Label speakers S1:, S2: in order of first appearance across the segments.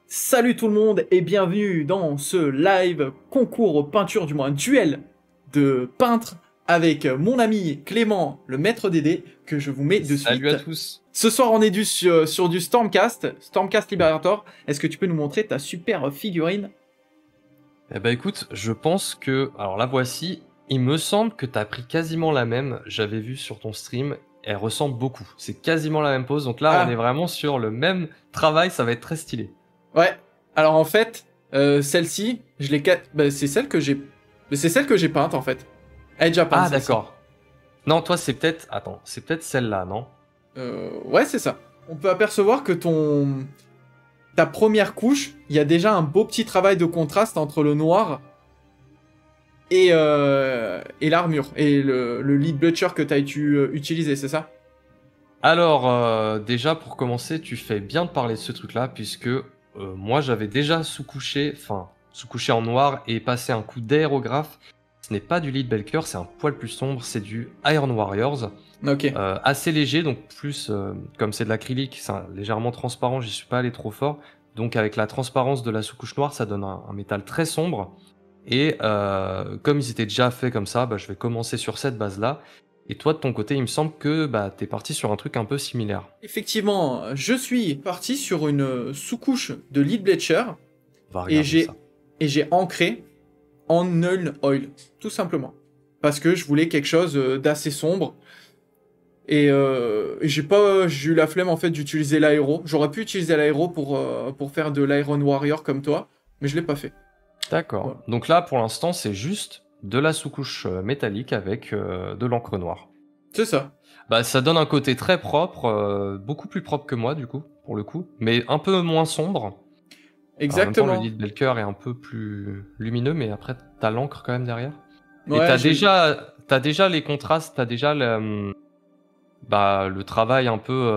S1: Salut tout le monde et bienvenue dans ce live concours peinture, du moins duel de peintres avec mon ami Clément, le maître des dés, que je vous mets de
S2: Salut à
S1: suite.
S2: tous.
S1: Ce soir on est sur du Stormcast Liberator. Est-ce que tu peux nous montrer ta super figurine?
S2: Eh ben écoute, je pense que... Alors la voici. Il me semble que t'as pris quasiment la même. J'avais vu sur ton stream. Elle ressemble beaucoup. C'est quasiment la même pose. Donc là, on est
S1: Ah,
S2: vraiment sur le même travail. Ça va être très stylé.
S1: ouais. Alors en fait, celle-ci, c'est celle que j'ai peinte en fait. Elle est déjà peinte
S2: Ah
S1: celle-ci.
S2: d'accord. Non, toi c'est peut-être... Attends, c'est peut-être celle-là, non?
S1: Ouais, c'est ça. On peut apercevoir que ta première couche, il y a déjà un beau petit travail de contraste entre le noir et l'armure, et le lead blucher que tu as utilisé, c'est ça?
S2: Alors, déjà pour commencer, tu fais bien de parler de ce truc-là, puisque moi j'avais déjà sous-couché en noir et passé un coup d'aérographe. Ce n'est pas du lead Belker, c'est un poil plus sombre, c'est du Iron Warriors.
S1: Ok.
S2: Assez léger, donc plus comme c'est de l'acrylique, c'est légèrement transparent, j'y suis pas allé trop fort. Donc avec la transparence de la sous-couche noire, ça donne un métal très sombre. Et comme ils étaient déjà faits comme ça, bah, je vais commencer sur cette base-là. Et toi, de ton côté, il me semble que bah, t'es parti sur un truc un peu similaire.
S1: Effectivement, je suis parti sur une sous-couche de lead blucher
S2: On va
S1: et
S2: regarder
S1: j'ai
S2: ça.
S1: et j'ai ancré en null oil, tout simplement. Parce que je voulais quelque chose d'assez sombre. Et j'ai eu la flemme en fait d'utiliser l'aéro. J'aurais pu utiliser l'aéro pour faire de l'Iron Warrior comme toi, mais je l'ai pas fait.
S2: D'accord.
S1: Voilà.
S2: Donc là, pour l'instant, c'est juste de la sous-couche métallique avec de l'encre noire.
S1: C'est ça.
S2: Bah, ça donne un côté très propre, beaucoup plus propre que moi, du coup, pour le coup, mais un peu moins sombre. Alors, en même temps, le
S1: Exactement.
S2: lead Belker est un peu plus lumineux, mais après, t'as l'encre quand même derrière. Et
S1: Ouais,
S2: t'as déjà les contrastes, t'as déjà le travail un peu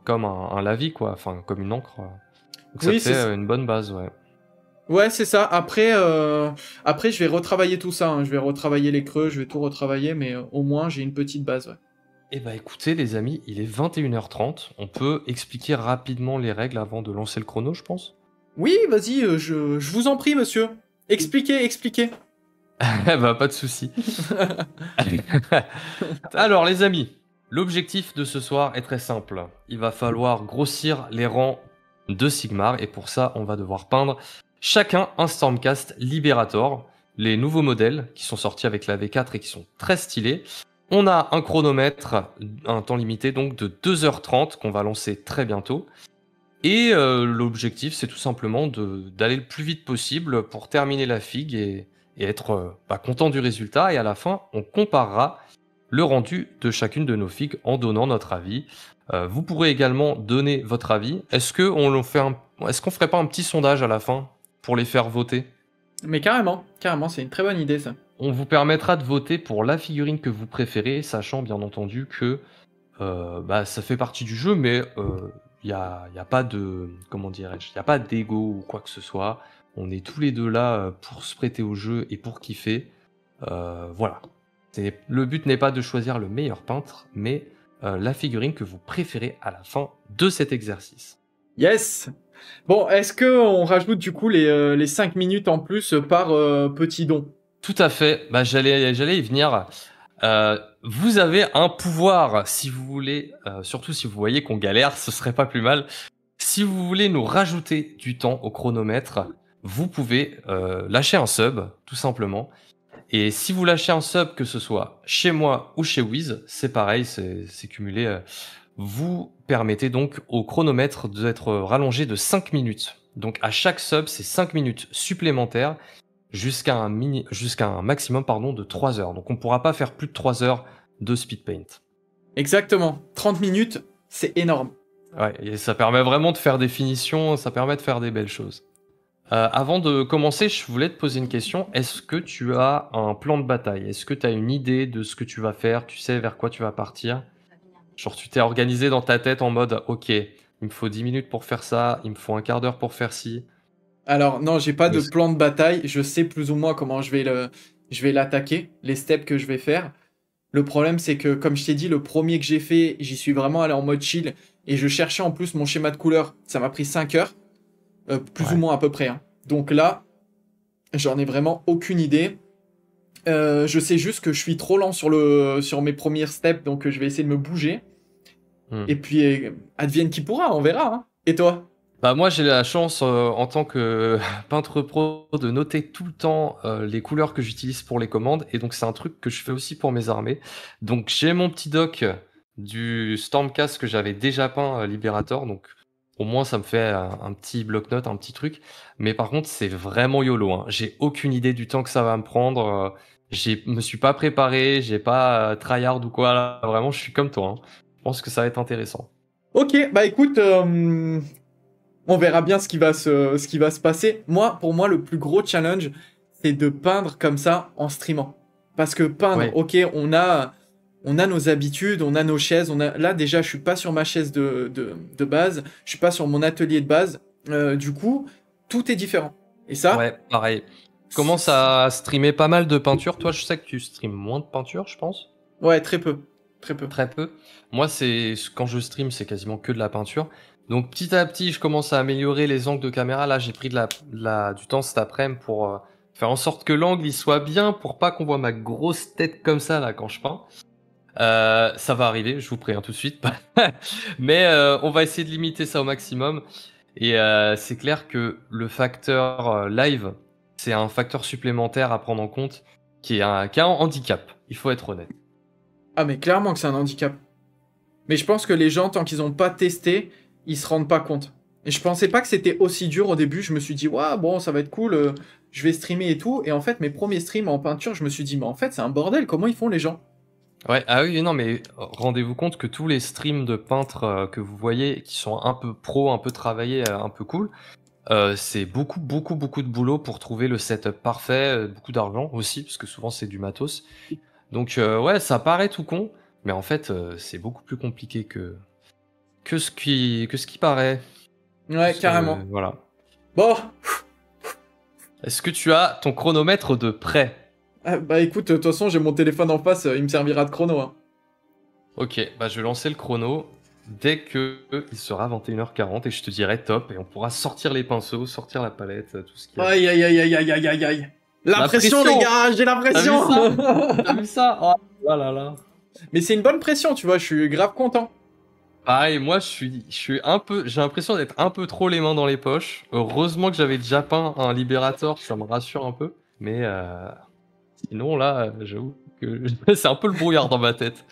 S2: comme un lavis, quoi, enfin, comme une encre. Donc ça te
S1: oui,
S2: fait une bonne base, ouais.
S1: ouais, c'est ça. Après, je vais retravailler tout ça, hein. Je vais retravailler les creux, je vais tout retravailler, mais au moins j'ai une petite base. Ouais.
S2: Eh bah écoutez, les amis, il est 21h30. On peut expliquer rapidement les règles avant de lancer le chrono, je pense.
S1: Oui, vas-y, je vous en prie, monsieur. Expliquez, expliquez.
S2: Eh bah, pas de souci. Alors, les amis, l'objectif de ce soir est très simple. Il va falloir grossir les rangs de Sigmar, et pour ça, on va devoir peindre chacun un Stormcast Liberator, les nouveaux modèles qui sont sortis avec la V4 et qui sont très stylés. On a un chronomètre, un temps limité donc de 2h30 qu'on va lancer très bientôt. Et l'objectif, c'est tout simplement d'aller le plus vite possible pour terminer la figue et être content du résultat. Et à la fin, on comparera le rendu de chacune de nos figues en donnant notre avis. Vous pourrez également donner votre avis. Est-ce qu'on ferait pas un petit sondage à la fin pour les faire voter?
S1: Mais carrément, carrément, c'est une très bonne idée, ça.
S2: On vous permettra de voter pour la figurine que vous préférez, sachant bien entendu que ça fait partie du jeu, mais y a pas de, comment dirais-je, il n'y a pas d'ego ou quoi que ce soit. On est tous les deux là pour se prêter au jeu et pour kiffer. Voilà. Le but n'est pas de choisir le meilleur peintre, mais la figurine que vous préférez à la fin de cet exercice.
S1: Yes. Bon, est-ce que on rajoute du coup les 5 minutes en plus par petit don?
S2: Tout à fait. Bah, j'allais y venir. Vous avez un pouvoir, si vous voulez, surtout si vous voyez qu'on galère, ce serait pas plus mal. Si vous voulez nous rajouter du temps au chronomètre, vous pouvez lâcher un sub, tout simplement. Et si vous lâchez un sub, que ce soit chez moi ou chez Wiz, c'est pareil, c'est cumulé. Vous permettez donc au chronomètre d'être rallongé de 5 minutes. Donc à chaque sub, c'est 5 minutes supplémentaires jusqu'à un maximum de 3 heures. Donc on ne pourra pas faire plus de 3 heures de speed paint.
S1: Exactement. 30 minutes, c'est énorme.
S2: Ouais, et ça permet vraiment de faire des finitions, ça permet de faire des belles choses. Avant de commencer, je voulais te poser une question. Est-ce que tu as un plan de bataille? Est-ce que tu as une idée de ce que tu vas faire? Tu sais vers quoi tu vas partir? Genre tu t'es organisé dans ta tête en mode ok, il me faut 10 minutes pour faire ça, il me faut un quart d'heure pour faire ci.
S1: Alors, non, j'ai pas de
S2: Est-ce-
S1: plan de bataille. Je sais plus ou moins comment je vais l'attaquer, les steps que je vais faire. Le problème, c'est que, comme je t'ai dit, le premier que j'ai fait, j'y suis vraiment allé en mode chill. Et je cherchais en plus mon schéma de couleur. Ça m'a pris 5 heures. plus
S2: Ouais.
S1: ou moins à peu près, hein. Donc là, j'en ai vraiment aucune idée. Je sais juste que je suis trop lent sur mes premiers steps, donc je vais essayer de me bouger.
S2: Hmm.
S1: Et puis, advienne qui pourra, on verra, hein. Et toi?
S2: Bah moi j'ai la chance en tant que peintre pro de noter tout le temps les couleurs que j'utilise pour les commandes et donc c'est un truc que je fais aussi pour mes armées. Donc j'ai mon petit doc du Stormcast que j'avais déjà peint Liberator, donc au moins ça me fait un petit bloc-notes, un petit truc. Mais par contre c'est vraiment YOLO, hein. J'ai aucune idée du temps que ça va me prendre. Me suis pas préparé, j'ai pas tryhard ou quoi là. Vraiment je suis comme toi, hein. Je pense que ça va être intéressant.
S1: Ok, bah écoute, on verra bien ce qui va se passer. Moi, pour moi, le plus gros challenge, c'est de peindre comme ça en streamant. Parce que peindre,
S2: Ouais.
S1: ok, on a nos habitudes, on a nos chaises. Là, déjà, je suis pas sur ma chaise de base. Je suis pas sur mon atelier de base. Du coup, tout est différent. Et ça,
S2: Ouais, pareil. Je commence à streamer pas mal de peinture. Toi, je sais que tu streames moins de peinture, je pense.
S1: ouais, très peu. Très peu.
S2: Très peu. Moi, quand je stream, c'est quasiment que de la peinture. Donc petit à petit, je commence à améliorer les angles de caméra. Là, j'ai pris du temps cet après-midi pour faire en sorte que l'angle il soit bien, pour pas qu'on voit ma grosse tête comme ça là quand je peins. Ça va arriver, je vous préviens tout de suite. Mais on va essayer de limiter ça au maximum. Et c'est clair que le facteur live, c'est un facteur supplémentaire à prendre en compte qui est un handicap. Il faut être honnête.
S1: Ah, mais clairement que c'est un handicap. Mais je pense que les gens, tant qu'ils n'ont pas testé, ils se rendent pas compte. Et je pensais pas que c'était aussi dur au début. Je me suis dit, ouais, bon, ça va être cool, je vais streamer et tout. Et en fait, mes premiers streams en peinture, je me suis dit, mais en fait, c'est un bordel, comment ils font les gens?
S2: Ouais, ah oui, non, mais rendez-vous compte que tous les streams de peintres que vous voyez, qui sont un peu pro, un peu travaillés, un peu cool, c'est beaucoup, beaucoup, beaucoup de boulot pour trouver le setup parfait, beaucoup d'argent aussi, parce que souvent c'est du matos. Donc ouais, ça paraît tout con, mais en fait, c'est beaucoup plus compliqué que ce qui paraît.
S1: Ouais, carrément.
S2: Voilà.
S1: Bon,
S2: Est-ce que tu as ton chronomètre de prêt?
S1: bah écoute, de toute façon, j'ai mon téléphone en face, il me servira de chrono, hein.
S2: Ok, bah je vais lancer le chrono dès que il sera 21h40 et je te dirai top et on pourra sortir les pinceaux, sortir la palette, tout ce qu'il y a.
S1: Aïe, aïe, aïe, aïe, aïe, aïe, aïe, aïe. La
S2: La
S1: pression,
S2: pression.
S1: les gars, j'ai la pression.
S2: T'as vu ça? Oh là là là.
S1: Mais c'est une bonne pression, tu vois, je suis grave content.
S2: Pareil, moi je suis un peu, j'ai l'impression d'être un peu trop les mains dans les poches. Heureusement que j'avais déjà peint un libérateur, ça me rassure un peu. Mais sinon là, j'avoue que c'est un peu le brouillard dans ma tête.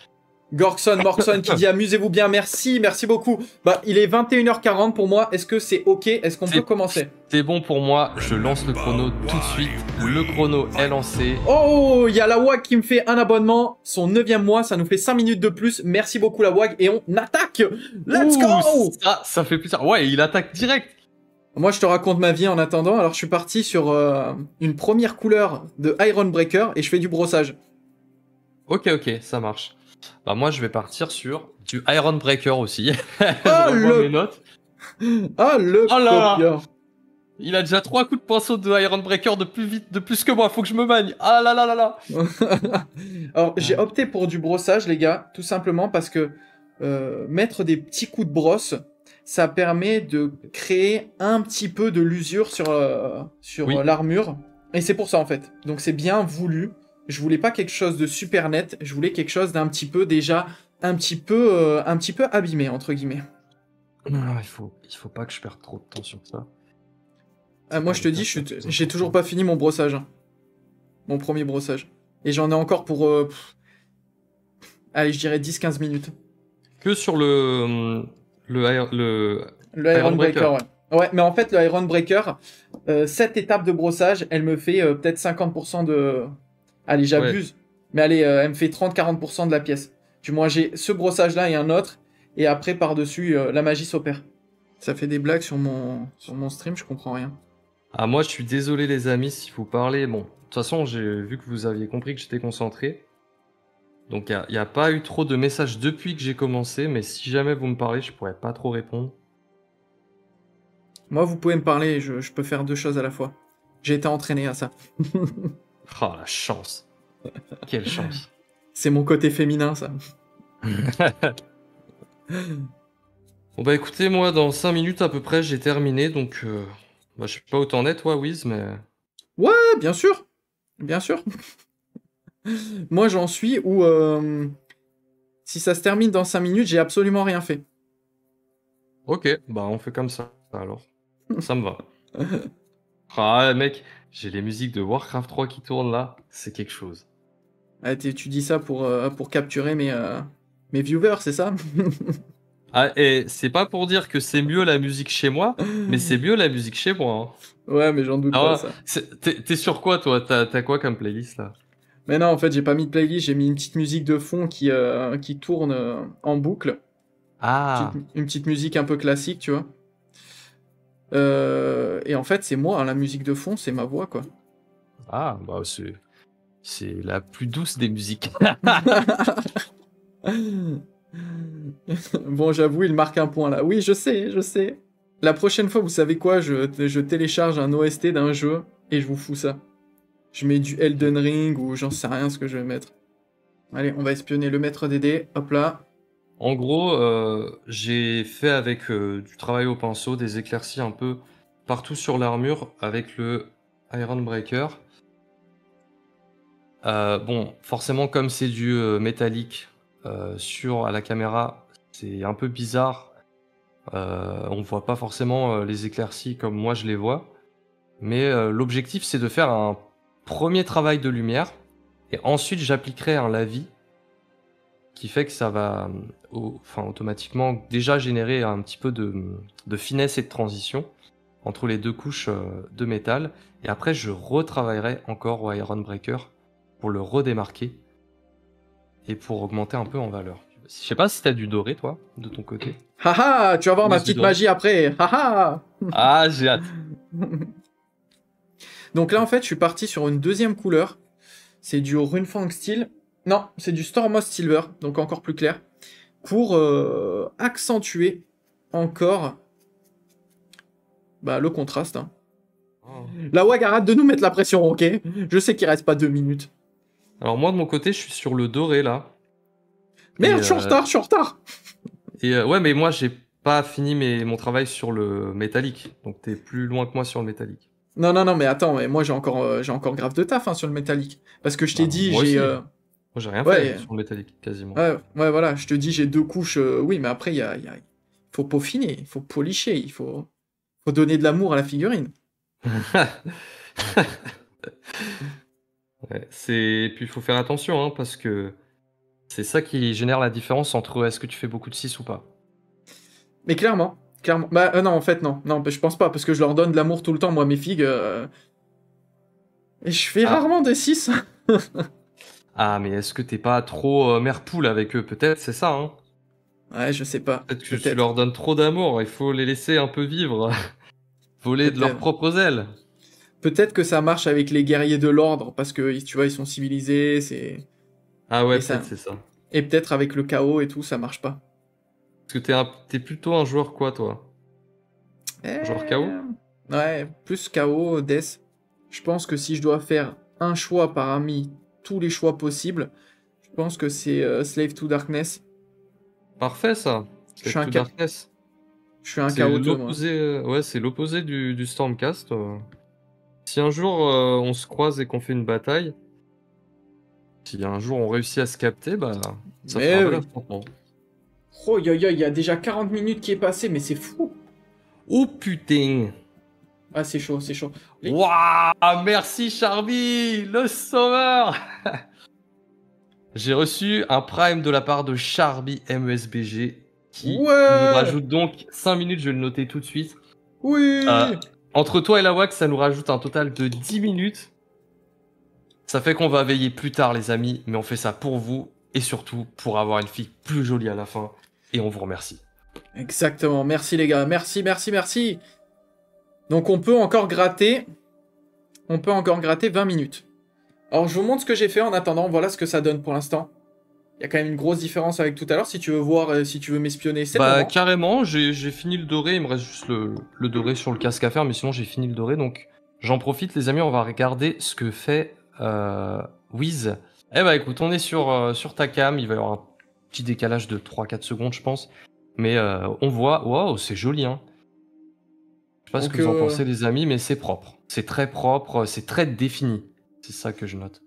S1: Gorkson, Morkson qui dit amusez-vous bien, merci, merci beaucoup. Bah, il est 21h40 pour moi, est-ce que c'est ok? Est-ce qu'on peut commencer?
S2: C'est bon pour moi, je lance le chrono tout de suite. Le chrono est lancé.
S1: Oh, il y a la WAG qui me fait un abonnement, son 9e mois, ça nous fait 5 minutes de plus. Merci beaucoup la WAG et on attaque. Let's go.
S2: Ça fait plaisir. Ouais, il attaque direct.
S1: Moi, je te raconte ma vie en attendant. Alors, je suis parti sur une première couleur de Iron Breaker et je fais du brossage.
S2: Ok, ça marche. Bah moi, je vais partir sur du Iron Breaker aussi.
S1: Ah,
S2: je revois mes notes.
S1: Ah, le
S2: Oh là là.
S1: copieur.
S2: Il a déjà 3 coups de pinceau de Iron Breaker de plus que moi. Faut que je me magne. Ah là là là là.
S1: Alors, j'ai opté pour du brossage, les gars, tout simplement parce que mettre des petits coups de brosse, ça permet de créer un petit peu de l'usure sur
S2: Oui.
S1: l'armure. Et c'est pour ça, en fait. Donc, c'est bien voulu. Je voulais pas quelque chose de super net. Je voulais quelque chose d'un petit peu, déjà, un petit peu abîmé, entre guillemets.
S2: Non, il faut pas que je perde trop de temps sur ça.
S1: Moi, je te dis, j'ai toujours pas fini mon brossage. Hein. Mon premier brossage. Et j'en ai encore pour... allez, je dirais 10-15 minutes.
S2: Que sur le
S1: Iron Breaker, ouais. Ouais, mais en fait, le Iron Breaker, cette étape de brossage, elle me fait peut-être 50% de... Allez, j'abuse. Ouais. Mais allez, elle me fait 30-40% de la pièce. Du moins, j'ai ce brossage-là et un autre. Et après, par-dessus, la magie s'opère. Ça fait des blagues sur mon stream, je comprends rien.
S2: Ah, moi, je suis désolé, les amis, si vous parlez. Bon, de toute façon, j'ai vu que vous aviez compris que j'étais concentré. Donc, il n'y a pas eu trop de messages depuis que j'ai commencé. Mais si jamais vous me parlez, je pourrais pas trop répondre.
S1: Moi, vous pouvez me parler, je peux faire 2 choses à la fois. J'ai été entraîné à ça.
S2: Oh, la chance. Quelle chance.
S1: C'est mon côté féminin, ça.
S2: Bon bah écoutez, moi dans 5 minutes à peu près j'ai terminé, donc bah, je sais pas où t'en es toi Wiz, mais...
S1: Ouais, bien sûr. Bien sûr. Moi, j'en suis où, si ça se termine dans 5 minutes, j'ai absolument rien fait.
S2: Ok, bah on fait comme ça alors. Ça me va. Ah mec, j'ai les musiques de Warcraft 3 qui tournent là, c'est quelque chose.
S1: Ah, tu dis ça pour capturer mes viewers, c'est ça?
S2: Ah, et c'est pas pour dire que c'est mieux la musique chez moi, mais c'est mieux la musique chez moi, hein.
S1: Ouais, mais j'en doute pas,
S2: Ah,
S1: ça.
S2: t'es sur quoi toi? T'as quoi comme playlist là?
S1: Mais non, en fait, j'ai pas mis de playlist, j'ai mis une petite musique de fond qui tourne en boucle.
S2: Ah,
S1: Une petite musique un peu classique, tu vois. Et en fait, c'est moi, hein, la musique de fond, c'est ma voix, quoi.
S2: ah, bah c'est la plus douce des musiques.
S1: Bon, j'avoue, il marque un point là. Oui, je sais, je sais. La prochaine fois, vous savez quoi, je télécharge un OST d'un jeu et je vous fous ça. Je mets du Elden Ring ou j'en sais rien ce que je vais mettre. Allez, on va espionner le maître des dés. Hop là.
S2: En gros, j'ai fait avec du travail au pinceau, des éclaircies un peu partout sur l'armure avec le Iron Breaker. Bon, forcément, comme c'est du métallique à la caméra, c'est un peu bizarre. On voit pas forcément les éclaircies comme moi je les vois. Mais l'objectif, c'est de faire un premier travail de lumière. Et ensuite, j'appliquerai un lavis qui fait que ça va enfin, automatiquement déjà générer un petit peu de finesse et de transition entre les deux couches de métal. Et après, je retravaillerai encore au Iron Breaker pour le redémarquer et pour augmenter un peu en valeur. Je sais pas si t'as du doré, toi, de ton côté.
S1: Haha, tu vas voir ma
S2: Plus du
S1: petite
S2: doré.
S1: magie après. Haha.
S2: Ah, j'ai hâte.
S1: Donc là, en fait, je suis parti sur une deuxième couleur. C'est du Runefang Steel. Non, c'est du Stormmost Silver, donc encore plus clair. Pour accentuer encore le contraste. Hein.
S2: Oh.
S1: La WAG, arrête de nous mettre la pression, ok? Je sais qu'il reste pas 2 minutes.
S2: Alors moi, de mon côté, je suis sur le doré, là.
S1: Merde,
S2: Et,
S1: je suis en retard, je suis en retard.
S2: ouais, mais moi, j'ai pas fini mon travail sur le métallique. Donc t'es plus loin que moi sur le métallique.
S1: Non, non, non, mais attends, mais moi j'ai encore grave de taf hein, sur le métallique. Parce que je t'ai
S2: Bah,
S1: dit,
S2: moi
S1: j'ai.
S2: aussi. Moi, j'ai rien fait
S1: Ouais,
S2: sur le métallique, quasiment.
S1: ouais, ouais, voilà, je te dis, j'ai 2 couches. Oui, mais après, faut peaufiner, il faut policher, faut donner de l'amour à la figurine.
S2: Ouais, puis il faut faire attention, hein, parce que c'est ça qui génère la différence entre est-ce que tu fais beaucoup de 6 ou pas.
S1: Mais clairement, clairement. Bah, non, en fait, non. Non, bah, je pense pas, parce que je leur donne de l'amour tout le temps, moi, mes figues. Et je fais
S2: Ah,
S1: rarement des 6.
S2: ah mais est-ce que t'es pas trop mère poule avec eux? Peut-être, c'est ça, hein.
S1: Ouais, je sais pas.
S2: Peut-être que tu
S1: Peut-être.
S2: leur donnes trop d'amour, il faut les laisser un peu vivre, voler de leurs
S1: Peut-être.
S2: propres ailes.
S1: Peut-être que ça marche avec les guerriers de l'ordre, parce que, tu vois, ils sont civilisés, c'est.
S2: Ah ouais,
S1: Et
S2: peut-être
S1: ça.
S2: c'est ça.
S1: Et peut-être avec le chaos et tout, ça marche pas.
S2: Parce que t'es plutôt un joueur quoi, toi? Joueur KO?
S1: Ouais, plus chaos, death. Je pense que si je dois faire un choix parmi tous les choix possibles, je pense que c'est Slave to Darkness.
S2: Parfait ça.
S1: Je suis
S2: Slave
S1: un,
S2: to
S1: ca-
S2: Darkness.
S1: je suis un
S2: C'est
S1: chaoteux, moi.
S2: l'opposé, ouais, c'est l'opposé du Stormcast. Si un jour on se croise et qu'on fait une bataille, si un jour on réussit à se capter, bah ça fera
S1: Mais
S2: un bel
S1: oui.
S2: affrontement.
S1: Oh, il y a déjà 40 minutes qui est passé, mais c'est fou.
S2: Oh putain!
S1: Ah, c'est chaud, c'est chaud.
S2: Waouh! Merci Charby! Le sauveur! J'ai reçu un prime de la part de Charby MESBG qui nous
S1: Ouais.
S2: rajoute donc 5 minutes, je vais le noter tout de suite.
S1: Oui.
S2: Entre toi et la WAC, ça nous rajoute un total de 10 minutes. Ça fait qu'on va veiller plus tard, les amis, mais on fait ça pour vous et surtout pour avoir une fille plus jolie à la fin. Et on vous remercie.
S1: Exactement. Merci, les gars. Merci, merci, merci. Donc, on peut encore gratter. On peut encore gratter 20 minutes. Alors, je vous montre ce que j'ai fait en attendant. Voilà ce que ça donne pour l'instant. Il y a quand même une grosse différence avec tout à l'heure. Si tu veux voir, si tu veux m'espionner, c'est le
S2: Bah
S1: moment.
S2: carrément, j'ai fini le doré, il me reste juste le doré sur le casque à faire, mais sinon j'ai fini le doré, donc j'en profite les amis, on va regarder ce que fait Wiz. Eh bah écoute, on est sur ta cam, il va y avoir un petit décalage de 3-4 secondes je pense. Mais on voit, waouh, c'est joli, hein. Je sais pas ce que
S1: Donc
S2: vous en pensez, les amis, mais c'est propre. C'est très propre, c'est très défini. C'est ça que je note.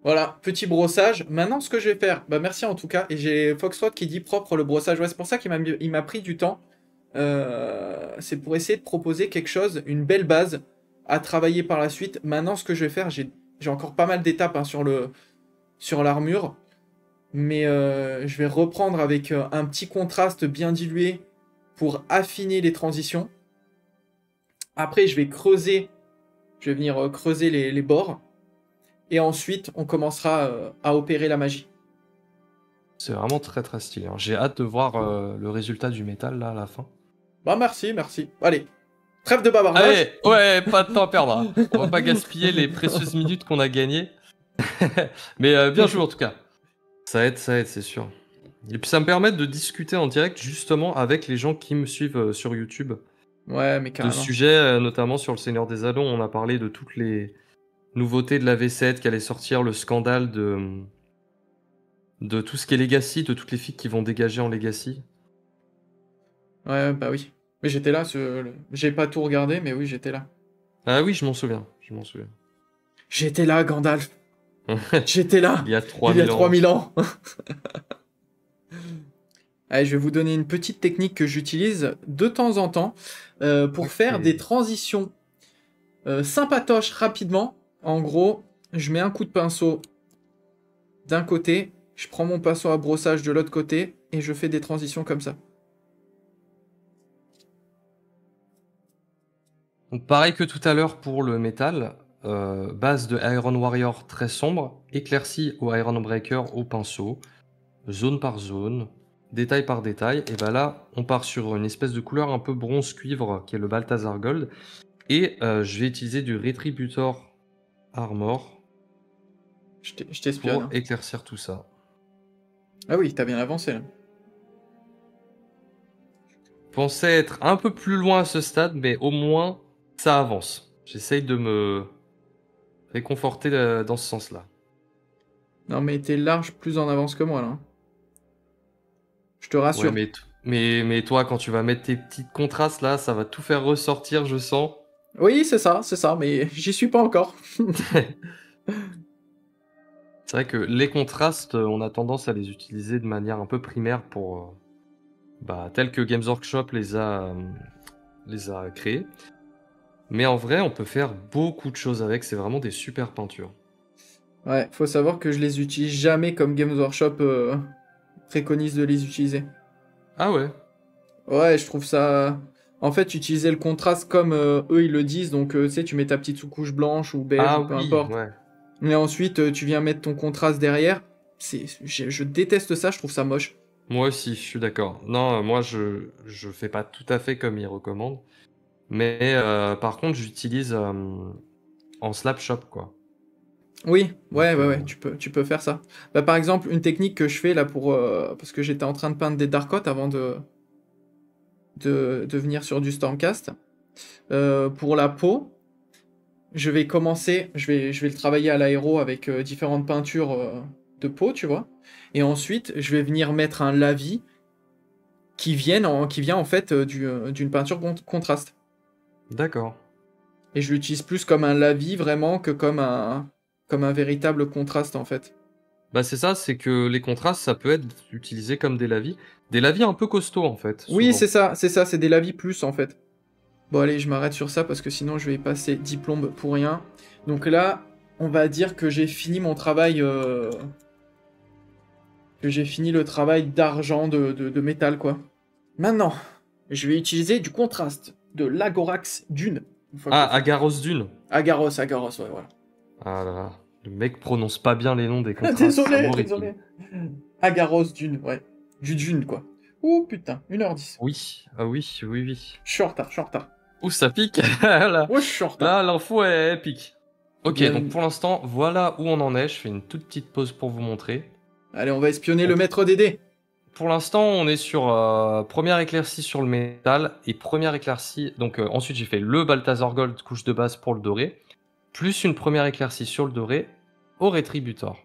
S1: voilà, petit brossage. Maintenant, ce que je vais faire, bah merci en tout cas. Et j'ai Foxtrot qui dit propre le brossage. Ouais, c'est pour ça il m'a pris du temps. C'est pour essayer de proposer quelque chose, une belle base à travailler par la suite. Maintenant, ce que je vais faire, j'ai encore pas mal d'étapes hein, sur l'armure. Mais je vais reprendre avec un petit contraste bien dilué pour affiner les transitions. Après, je vais venir creuser les bords. Et ensuite, on commencera à opérer la magie.
S2: C'est vraiment très très stylé, hein. J'ai hâte de voir le résultat du métal là à la fin.
S1: Bah merci, merci. Allez, trêve de bavardage.
S2: Allez, ouais, pas de temps à perdre, hein. On va pas gaspiller les précieuses minutes qu'on a gagnées. Mais bien joué en tout cas. Ça aide, c'est sûr. Et puis ça me permet de discuter en direct justement avec les gens qui me suivent sur YouTube.
S1: Ouais, mais
S2: De
S1: carrément.
S2: sujets, notamment sur le Seigneur des Anneaux, on a parlé de toutes les nouveautés de la V7 qui allait sortir, le scandale de tout ce qui est Legacy, de toutes les filles qui vont dégager en Legacy.
S1: Ouais, bah oui. Mais j'étais là, j'ai pas tout regardé, mais oui, j'étais là.
S2: Ah oui, je m'en souviens, je m'en souviens.
S1: J'étais là, Gandalf. J'étais là.
S2: Il y a
S1: Il y a
S2: 3000 ans.
S1: 3000 ans. Allez, je vais vous donner une petite technique que j'utilise de temps en temps pour faire des transitions sympatoches rapidement. En gros, je mets un coup de pinceau d'un côté, je prends mon pinceau à brossage de l'autre côté et je fais des transitions comme ça.
S2: Donc pareil que tout à l'heure pour le métal, base de Iron Warrior très sombre, éclairci au Iron Breaker au pinceau, zone par zone, détail par détail, et ben là on part sur une espèce de couleur un peu bronze cuivre qui est le Balthazar Gold, et je vais utiliser du Retributor Armor
S1: Je t'espionne.
S2: pour éclaircir tout ça.
S1: Ah oui, t'as bien avancé là.
S2: Pensais être un peu plus loin à ce stade, mais au moins ça avance. J'essaye de me réconforter dans ce sens-là.
S1: Non mais t'es large plus en avance que moi là. Hein. Je te
S2: Ouais,
S1: rassure.
S2: mais toi, quand tu vas mettre tes petits contrastes là, ça va tout faire ressortir, je sens.
S1: Oui, c'est ça, mais j'y suis pas encore.
S2: C'est vrai que les contrastes, on a tendance à les utiliser de manière un peu primaire pour, tel que Games Workshop les a créés. Mais en vrai, on peut faire beaucoup de choses avec, c'est vraiment des super peintures.
S1: Ouais, faut savoir que je les utilise jamais comme Games Workshop préconise de les utiliser.
S2: Ah ouais?
S1: Ouais, je trouve ça... En fait, utiliser le contraste comme eux ils le disent, donc tu sais, tu mets ta petite sous-couche blanche ou beige
S2: Ah
S1: ou peu
S2: oui,
S1: importe.
S2: ouais.
S1: Mais ensuite, tu viens mettre ton contraste derrière. Je déteste ça, je trouve ça moche.
S2: Moi aussi, je suis d'accord. Non, moi je fais pas tout à fait comme ils recommandent. Mais par contre, j'utilise en slap shop, quoi.
S1: Oui,
S2: Donc,
S1: ouais, tu peux faire ça. Bah, par exemple, une technique que je fais là pour... parce que j'étais en train de peindre des Darkoth avant de venir sur du Stormcast. Pour la peau, je vais commencer, je vais le travailler à l'aéro avec différentes peintures de peau, tu vois. Et ensuite, je vais venir mettre un lavis qui vient en fait d'une peinture contraste.
S2: d'accord.
S1: Et je l'utilise plus comme un lavis vraiment que comme un véritable contraste en fait.
S2: Bah c'est ça, c'est que les contrastes, ça peut être utilisé comme des lavis. Des lavis un peu costauds, en fait,
S1: Oui,
S2: souvent.
S1: c'est des lavis plus en fait. Bon allez, je m'arrête sur ça parce que sinon je vais y passer 10 plombes pour rien. Donc là, on va dire que j'ai fini mon travail... que j'ai fini le travail d'argent, de métal quoi. Maintenant, je vais utiliser du contraste, de l'Agorax Dune. Une fois que
S2: Ah,
S1: j'ai fait.
S2: Agaros Dune.
S1: Agaros, ouais, voilà.
S2: Ah là là, le mec prononce pas bien les noms des contrastes, ça m'horripile.
S1: Désolé. Agaros Dune, ouais. Du Dune, quoi. Ouh, putain, 1h10.
S2: Oui, ah oui, oui, oui.
S1: Je suis en retard, je suis en retard.
S2: Ouh, ça pique. Là,
S1: Ouais, je suis en retard.
S2: là l'info elle pique. Ok,
S1: Bien...
S2: donc pour l'instant, voilà où on en est. Je fais une toute petite pause pour vous montrer.
S1: Allez, on va espionner le maître des dés.
S2: Pour l'instant, on est sur première éclaircie sur le métal et première éclaircie. Donc ensuite, j'ai fait le Balthazar Gold, couche de base pour le doré, plus une première éclaircie sur le doré au Rétributor.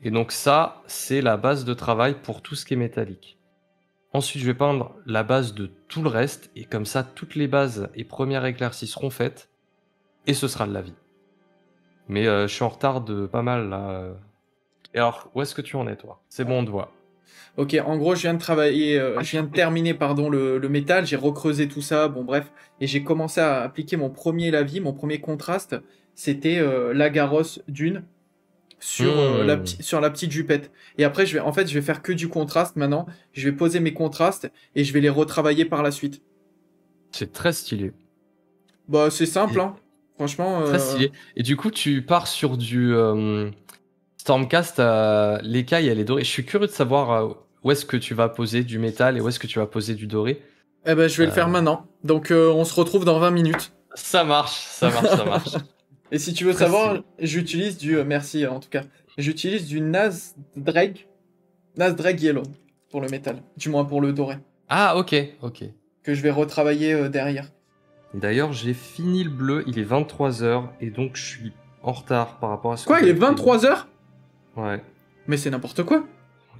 S2: Et donc ça, c'est la base de travail pour tout ce qui est métallique. Ensuite, je vais peindre la base de tout le reste, et comme ça, toutes les bases et premières éclaircies seront faites, et ce sera de la vie. Mais je suis en retard de pas mal, là. Et alors, où est-ce que tu en es, toi? C'est bon, on te voit.
S1: Ok, en gros, je viens de travailler, je viens de terminer, pardon, le métal, j'ai recreusé tout ça, bon bref, et j'ai commencé à appliquer mon premier lavis, mon premier contraste, c'était l'Agaros Dune sur, sur la petite jupette. Et après, en fait, je vais faire que du contraste maintenant, je vais poser mes contrastes et je vais les retravailler par la suite.
S2: C'est très stylé.
S1: Bah, c'est simple, hein. Franchement.
S2: Très stylé. Et du coup, tu pars sur du Stormcast, l'écaille, elle est dorée. Je suis curieux de savoir où est-ce que tu vas poser du métal et où est-ce que tu vas poser du doré.
S1: Eh ben, je vais le faire maintenant. Donc, on se retrouve dans 20 minutes.
S2: Ça marche, ça marche, ça marche.
S1: Et si tu veux savoir, j'utilise du... merci en tout cas. J'utilise du Nazdrag Yellow pour le métal. Du moins pour le doré.
S2: Ah, ok, ok.
S1: Que je vais retravailler derrière.
S2: D'ailleurs, j'ai fini le bleu, il est 23h, et donc je suis en retard par rapport à ce
S1: Quoi, il est 23h?
S2: Ouais.
S1: Mais c'est n'importe quoi.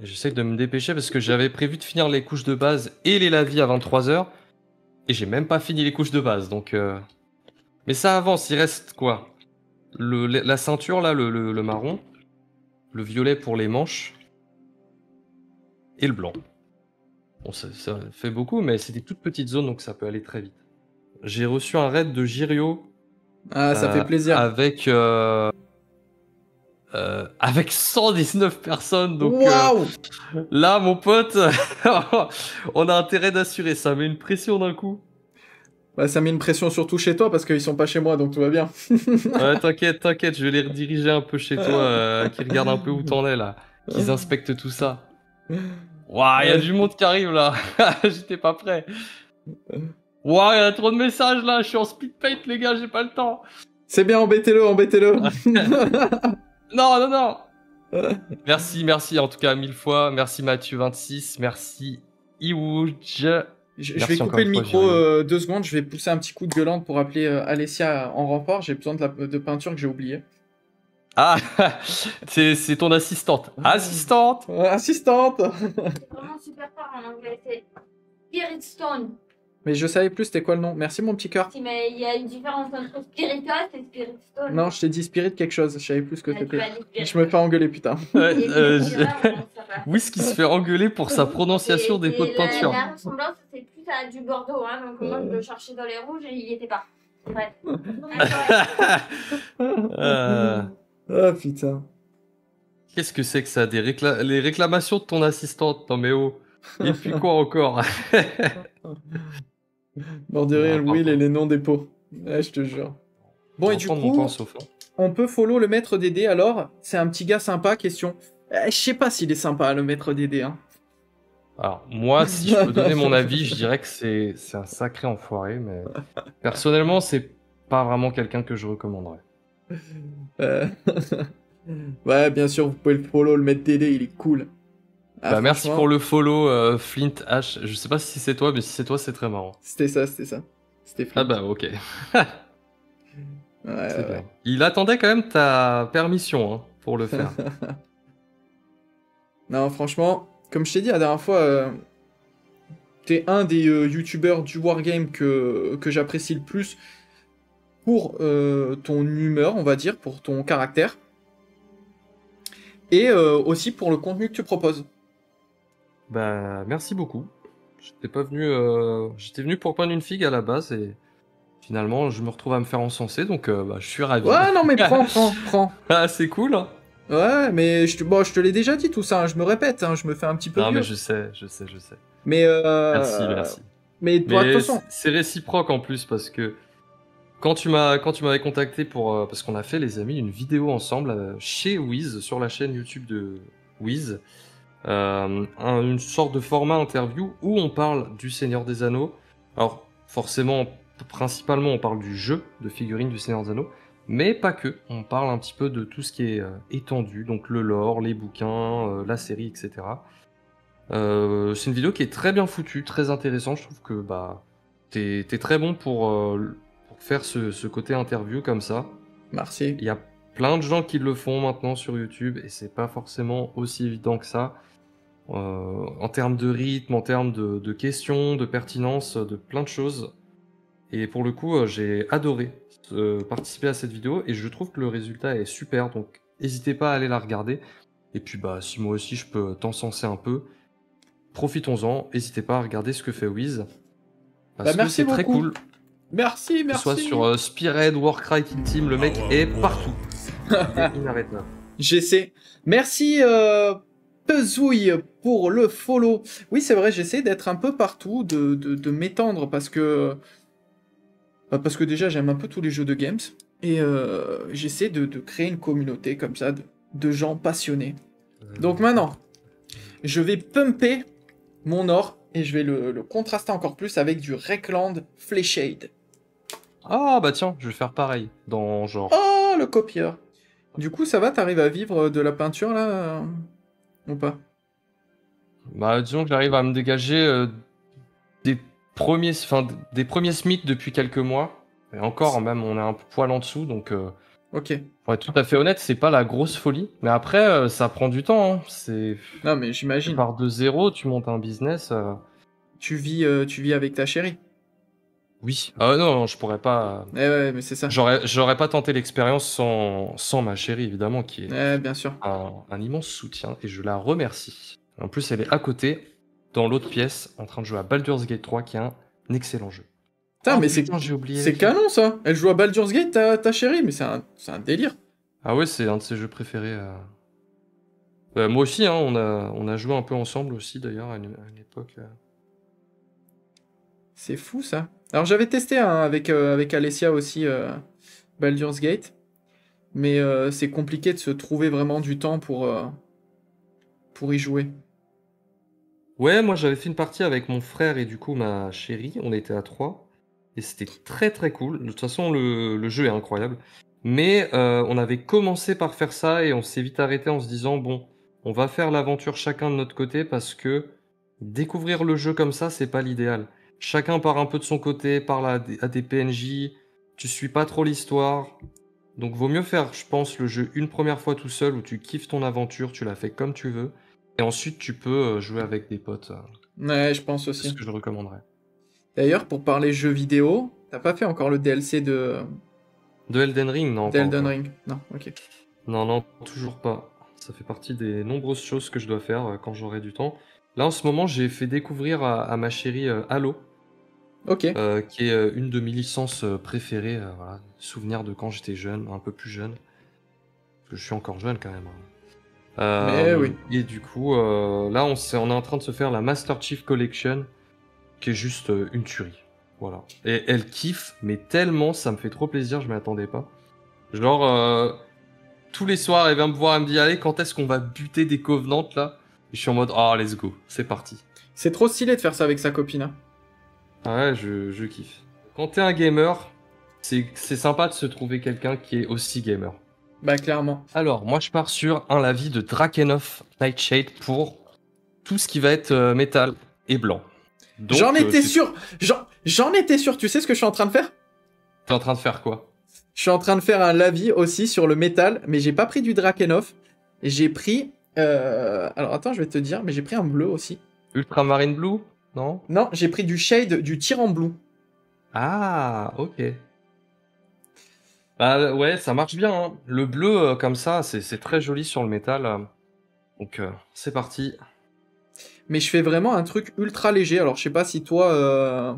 S2: J'essaie de me dépêcher parce que j'avais prévu de finir les couches de base et les lavis à 23h, et j'ai même pas fini les couches de base, donc... Mais ça avance, il reste quoi? La ceinture, là, le marron, le violet pour les manches, et le blanc. Bon, ça fait beaucoup, mais c'est des toutes petites zones, donc ça peut aller très vite. J'ai reçu un raid de Jirio.
S1: Ah, ça fait plaisir.
S2: Avec 119 personnes, donc
S1: waouh.
S2: Là, mon pote, on a intérêt d'assurer, ça met une pression d'un coup.
S1: Bah, ça met une pression surtout chez toi parce qu'ils sont pas chez moi, donc tout va bien.
S2: Ouais, t'inquiète, je vais les rediriger un peu chez toi, qui regardent un peu où t'en es là, qu'ils inspectent tout ça. Waouh, il y a du monde qui arrive là, j'étais pas prêt. Waouh, il y a trop de messages là, je suis en speed paint les gars, j'ai pas le temps.
S1: C'est bien, embêtez-le.
S2: Non. Merci en tout cas 1000 fois, merci Mathieu26, merci Iwouj.
S1: Je vais couper le micro 2 secondes, je vais pousser un petit coup de gueulante pour appeler Alessia en renfort, j'ai besoin de peinture que j'ai oublié.
S2: Ah, c'est ton assistante. Assistante.
S1: Assistante.
S3: C'est vraiment super fort en anglais, c'est Spirit Stone.
S1: Mais je savais plus c'était quoi le nom. Merci mon petit cœur.
S3: Si, mais il y a une différence entre Spiritus et Spirit Stone.
S1: Non, je t'ai dit Spirit quelque chose, je savais plus ce que c'était.
S3: Je
S1: Je me fais engueuler putain.
S2: Whis qui se fait engueuler pour sa prononciation des pots de peinture.
S3: La ressemblance c'est plus à du Bordeaux, hein, donc moi je le cherchais dans les rouges et il y était pas. Bref.
S1: Ah putain.
S2: Qu'est-ce que c'est que ça, les réclamations de ton assistante? Non mais oh. Et puis quoi encore?
S1: Borderie, Will et les noms des pots. Ouais, je te jure. Bon, et du coup, on peut follow le maître des dés alors? C'est un petit gars sympa, question. Je sais pas s'il est sympa, le maître des dés. Hein.
S2: Alors, moi, si je peux donner mon avis, je dirais que c'est un sacré enfoiré, mais personnellement, c'est pas vraiment quelqu'un que je recommanderais.
S1: Ouais, bien sûr, vous pouvez le follow, le maître des dés, il est cool.
S2: Ah, bah, merci pour le follow, Flint H. Je sais pas si c'est toi, mais si c'est toi, c'est très marrant.
S1: C'était ça. C'était Flint.
S2: Ah bah, ok.
S1: Ouais.
S2: Il attendait quand même ta permission hein, pour le faire.
S1: Non, franchement, comme je t'ai dit la dernière fois, t'es un des youtubeurs du Wargame que j'apprécie le plus pour ton humeur, on va dire, pour ton caractère. Et aussi pour le contenu que tu proposes.
S2: Bah, merci beaucoup. J'étais venu pour peindre une figue à la base et finalement je me retrouve à me faire encenser donc bah, je suis ravi.
S1: Ouais, non mais prends.
S2: Ah, c'est cool. Hein.
S1: Ouais, mais je te l'ai déjà dit tout ça, hein, je me répète, hein, je me fais un petit peu
S2: non,
S1: vieux.
S2: mais je sais.
S1: Mais
S2: Merci.
S1: Mais toi, de toute façon...
S2: c'est réciproque en plus parce que quand tu m'avais contacté pour parce qu'on a fait les amis une vidéo ensemble chez Wiz sur la chaîne YouTube de Wiz. Une sorte de format interview où on parle du Seigneur des Anneaux. Alors forcément, principalement on parle du jeu de figurines du Seigneur des Anneaux, mais pas que. On parle un petit peu de tout ce qui est étendu, donc le lore, les bouquins, la série, etc. C'est une vidéo qui est très bien foutue, très intéressante. Je trouve que bah t'es très bon pour faire ce côté interview comme ça.
S1: Merci.
S2: Il y a plein de gens qui le font maintenant sur YouTube et c'est pas forcément aussi évident que ça. En termes de rythme, en termes de questions, de pertinence, de plein de choses. Et pour le coup, j'ai adoré participer à cette vidéo et je trouve que le résultat est super. Donc, n'hésitez pas à aller la regarder. Et puis, bah, si moi aussi je peux t'encenser un peu, profitons-en. N'hésitez pas à regarder ce que fait Wiz. Parce que
S1: merci
S2: c'est très
S1: beaucoup.
S2: cool.
S1: Merci,
S2: Que ce soit
S1: merci.
S2: sur Spearhead, Warcry, Kill Team, le mec est partout. Il est inarrêtable.
S1: J'essaie. Merci Pezouille pour le follow. Oui, c'est vrai, j'essaie d'être un peu partout, de m'étendre parce que déjà j'aime un peu tous les jeux de games et j'essaie de créer une communauté comme ça de gens passionnés. Donc maintenant, je vais pumper mon or et je vais le contraster encore plus avec du Rekland Fleshade.
S2: Ah bah tiens, je vais faire pareil. Dans genre...
S1: Oh, le copieur. Du coup, ça va, t'arrives à vivre de la peinture là ou pas?
S2: Bah disons que j'arrive à me dégager des premiers SMIC depuis quelques mois. Et encore, même, on est un poil en dessous, donc...
S1: Ok.
S2: Pour être tout à fait honnête, c'est pas la grosse folie. Mais après, ça prend du temps. Hein.
S1: Non, mais
S2: Tu
S1: j'imagine.
S2: pars de zéro, tu montes un business.
S1: Tu vis avec ta chérie.
S2: Oui. Ah non, je pourrais pas.
S1: Eh ouais, mais c'est ça.
S2: J'aurais pas tenté l'expérience sans ma chérie, évidemment, qui est
S1: Eh, bien sûr.
S2: un immense soutien. Et je la remercie. En plus, elle est à côté, dans l'autre pièce, en train de jouer à Baldur's Gate 3, qui est un excellent jeu.
S1: Putain,
S2: Oh,
S1: mais
S2: putain, j'ai oublié.
S1: c'est canon ça. Elle joue à Baldur's Gate, ta chérie, mais c'est un délire.
S2: Ah ouais, c'est un de ses jeux préférés. Moi aussi, hein, on a joué un peu ensemble aussi, d'ailleurs, à une époque.
S1: C'est fou ça. Alors j'avais testé avec Alessia aussi Baldur's Gate, mais c'est compliqué de se trouver vraiment du temps pour y jouer.
S2: Ouais, moi j'avais fait une partie avec mon frère et du coup ma chérie, on était à 3 et c'était très très cool. De toute façon, le jeu est incroyable. Mais on avait commencé par faire ça et on s'est vite arrêté en se disant, bon, on va faire l'aventure chacun de notre côté parce que découvrir le jeu comme ça, c'est pas l'idéal. Chacun part un peu de son côté, parle à des PNJ, tu suis pas trop l'histoire. Donc vaut mieux faire, je pense, le jeu une première fois tout seul où tu kiffes ton aventure, tu la fais comme tu veux. Et ensuite, tu peux jouer avec des potes.
S1: Ouais, je pense
S2: C'est ce
S1: aussi.
S2: que je recommanderais.
S1: D'ailleurs, pour parler jeux vidéo, t'as pas fait encore le DLC
S2: De Elden Ring, non, pas
S1: d'Elden
S2: encore.
S1: Ring? Non, ok.
S2: Non, non, toujours pas. Ça fait partie des nombreuses choses que je dois faire quand j'aurai du temps. Là, en ce moment, j'ai fait découvrir à ma chérie Halo,
S1: Ok.
S2: qui est une de mes licences préférées. Voilà. Souvenir de quand j'étais jeune, un peu plus jeune. Parce que je suis encore jeune quand même. Hein.
S1: Mais oui.
S2: Et du coup, là, on est en train de se faire la Master Chief Collection, qui est juste une tuerie. Voilà. Et elle kiffe, mais tellement, ça me fait trop plaisir, je m'y attendais pas. Genre, tous les soirs, elle vient me voir, elle me dit, allez, quand est-ce qu'on va buter des Covenants, là? Et je suis en mode, oh, let's go, c'est parti.
S1: C'est trop stylé de faire ça avec sa copine. Hein.
S2: Ah ouais, je kiffe. Quand t'es un gamer, c'est sympa de se trouver quelqu'un qui est aussi gamer.
S1: Bah clairement.
S2: Alors, moi je pars sur un lavis de Drakenhof Nightshade pour tout ce qui va être métal et blanc. Donc,
S1: J'en étais sûr. J'en étais sûr. Tu sais ce que je suis en train de faire?
S2: T'es en train de faire quoi?
S1: Je suis en train de faire un lavis aussi sur le métal, mais j'ai pas pris du Drakenhof. J'ai pris... Alors attends, je vais te dire, mais j'ai pris un bleu aussi.
S2: Ultramarine Blue? Non?
S1: Non, j'ai pris du shade, du Tyran Blue.
S2: Ah, ok. Bah ouais, ça marche bien. Hein. Le bleu comme ça, c'est très joli sur le métal. Donc c'est parti.
S1: Mais je fais vraiment un truc ultra léger. Alors je sais pas si toi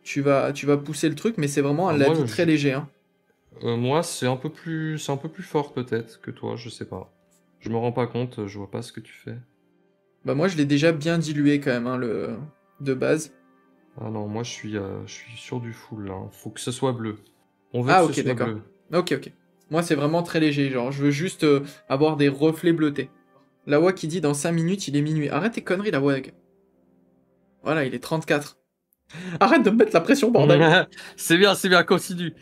S1: tu vas pousser le truc, mais c'est vraiment un lavis très léger. Hein.
S2: Moi, c'est un peu plus fort peut-être que toi, je sais pas. Je me rends pas compte, je vois pas ce que tu fais.
S1: Bah moi je l'ai déjà bien dilué quand même, hein, de base.
S2: Ah non, moi je suis sur du full là. Faut que ce soit bleu. On veut que
S1: ok,
S2: ce soit
S1: d'accord.
S2: bleu.
S1: Ok. Moi c'est vraiment très léger, genre je veux juste avoir des reflets bleutés. Lawa qui dit dans 5 minutes il est minuit. Arrête tes conneries Lawa. Voilà, il est 34. Arrête de me mettre la pression, bordel.
S2: C'est bien, continue.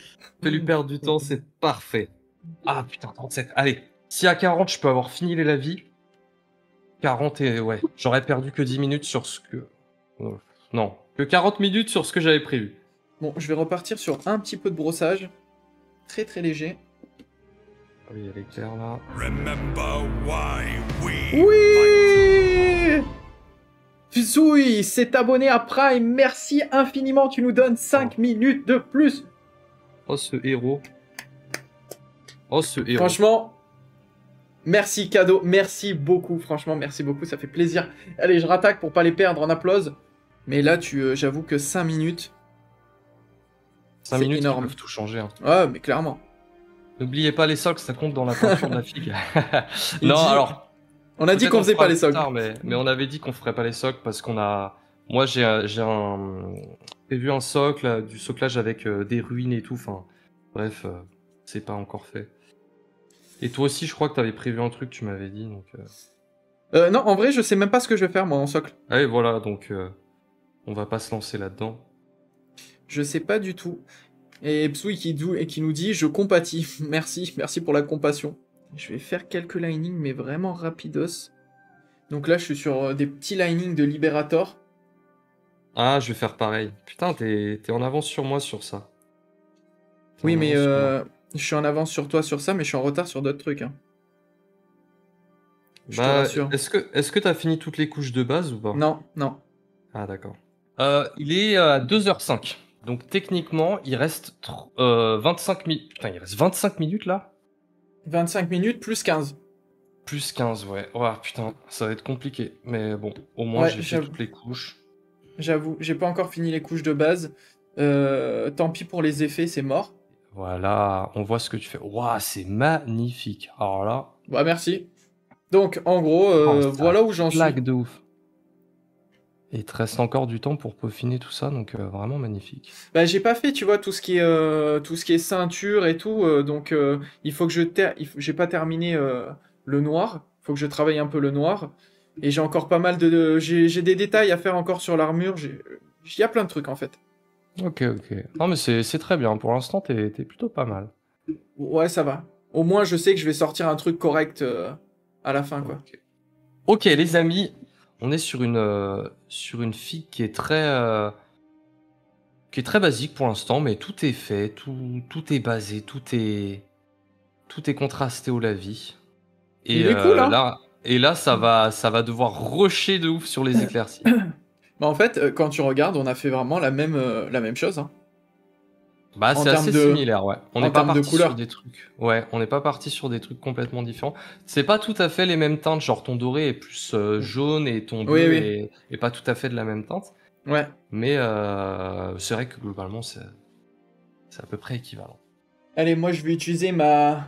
S2: Fais lui perdre du temps, c'est parfait. Ah putain, 37. Allez, si à 40 je peux avoir fini les lavis. 40 et ouais, j'aurais perdu que 10 minutes sur ce que... Non, que 40 minutes sur ce que j'avais prévu.
S1: Bon, je vais repartir sur un petit peu de brossage. Très très léger.
S2: Oui, elle est claire là.
S1: Oui Fusui s'est abonné à Prime. Merci infiniment. Tu nous donnes 5 minutes de plus.
S2: Oh, ce héros. Oh, ce héros.
S1: Franchement, merci cadeau. Merci beaucoup. Franchement, merci beaucoup. Ça fait plaisir. Allez, je rattaque pour pas les perdre en applause. Mais là, j'avoue que 5 minutes.
S2: 5
S1: c'est
S2: minutes,
S1: énorme.
S2: ils peuvent tout changer. Hein.
S1: Ouais, mais clairement.
S2: N'oubliez pas les socles, ça compte dans la peinture de la figue.
S1: Il
S2: Non,
S1: dit-
S2: alors.
S1: On a dit qu'on faisait pas les
S2: fera
S1: socles.
S2: plus tard, mais on avait dit qu'on ferait pas les socles parce qu'on a. Moi, j'ai prévu un socle, du soclage avec des ruines et tout. Enfin, bref, c'est pas encore fait. Et toi aussi, je crois que t'avais prévu un truc, tu m'avais dit. Donc,
S1: Non, en vrai, je sais même pas ce que je vais faire, moi, en socle.
S2: Ah, et voilà, donc on va pas se lancer là-dedans.
S1: Je sais pas du tout. Et Psui qui nous dit, je compatis. Merci pour la compassion. Je vais faire quelques linings, mais vraiment rapidos. Donc là, je suis sur des petits linings de Liberator.
S2: Ah, je vais faire pareil. Putain, t'es en avance sur moi sur ça.
S1: Oui, mais je suis en avance sur toi sur ça, mais je suis en retard sur d'autres trucs. Hein. Je te rassure.
S2: Est-ce que t'as fini toutes les couches de base ou pas?
S1: Non.
S2: Ah, d'accord. Il est à 2h05. Donc techniquement, il reste 25 minutes. Putain, il reste 25 minutes là?
S1: 25 minutes plus 15.
S2: Plus 15, ouais. Oh, putain, ça va être compliqué. Mais bon, au moins
S1: Ouais,
S2: j'ai fait toutes les couches.
S1: J'avoue, j'ai pas encore fini les couches de base. Tant pis pour les effets, c'est mort.
S2: Voilà, on voit ce que tu fais. Waouh, c'est magnifique. Alors là.
S1: Bah merci. Donc en gros, voilà où j'en suis.
S2: Blague de ouf. Et il te reste encore du temps pour peaufiner tout ça, donc vraiment magnifique.
S1: Bah j'ai pas fait, tu vois, tout ce qui est ceinture et tout, donc il faut que j'ai pas terminé le noir. Faut que je travaille un peu le noir. Et j'ai encore pas mal j'ai des détails à faire encore sur l'armure. Il y a plein de trucs en fait.
S2: Ok. Non mais c'est très bien. Pour l'instant, t'es plutôt pas mal.
S1: Ouais, ça va. Au moins, je sais que je vais sortir un truc correct à la fin, quoi.
S2: Ok, les amis, on est sur une figue qui est très basique pour l'instant, mais tout est fait, tout est basé, tout est contrasté au lavis. Et
S1: Il est cool, hein.
S2: là, ça va devoir rusher de ouf sur les éclaircies.
S1: Bah en fait, quand tu regardes, on a fait vraiment la même chose. Hein.
S2: Bah, c'est assez similaire, ouais. On n'est pas parti sur des trucs. Ouais, on n'est pas parti sur des trucs complètement différents. C'est pas tout à fait les mêmes teintes, genre ton doré est plus jaune et ton bleu est pas tout à fait de la même teinte.
S1: Ouais.
S2: Mais c'est vrai que globalement, c'est à peu près équivalent.
S1: Allez, moi je vais utiliser ma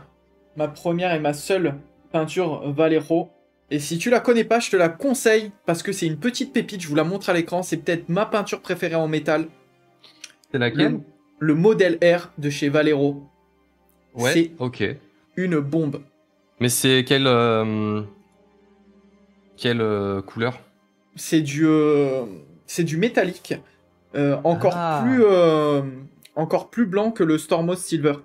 S1: première et ma seule peinture Valero. Et si tu la connais pas, je te la conseille parce que c'est une petite pépite, je vous la montre à l'écran. C'est peut-être ma peinture préférée en métal.
S2: C'est laquelle ?
S1: Le modèle R de chez Valero.
S2: Ouais,
S1: c'est
S2: ok.
S1: Une bombe.
S2: Mais c'est quelle couleur ?
S1: C'est du métallique. Encore plus blanc que le Stormos Silver.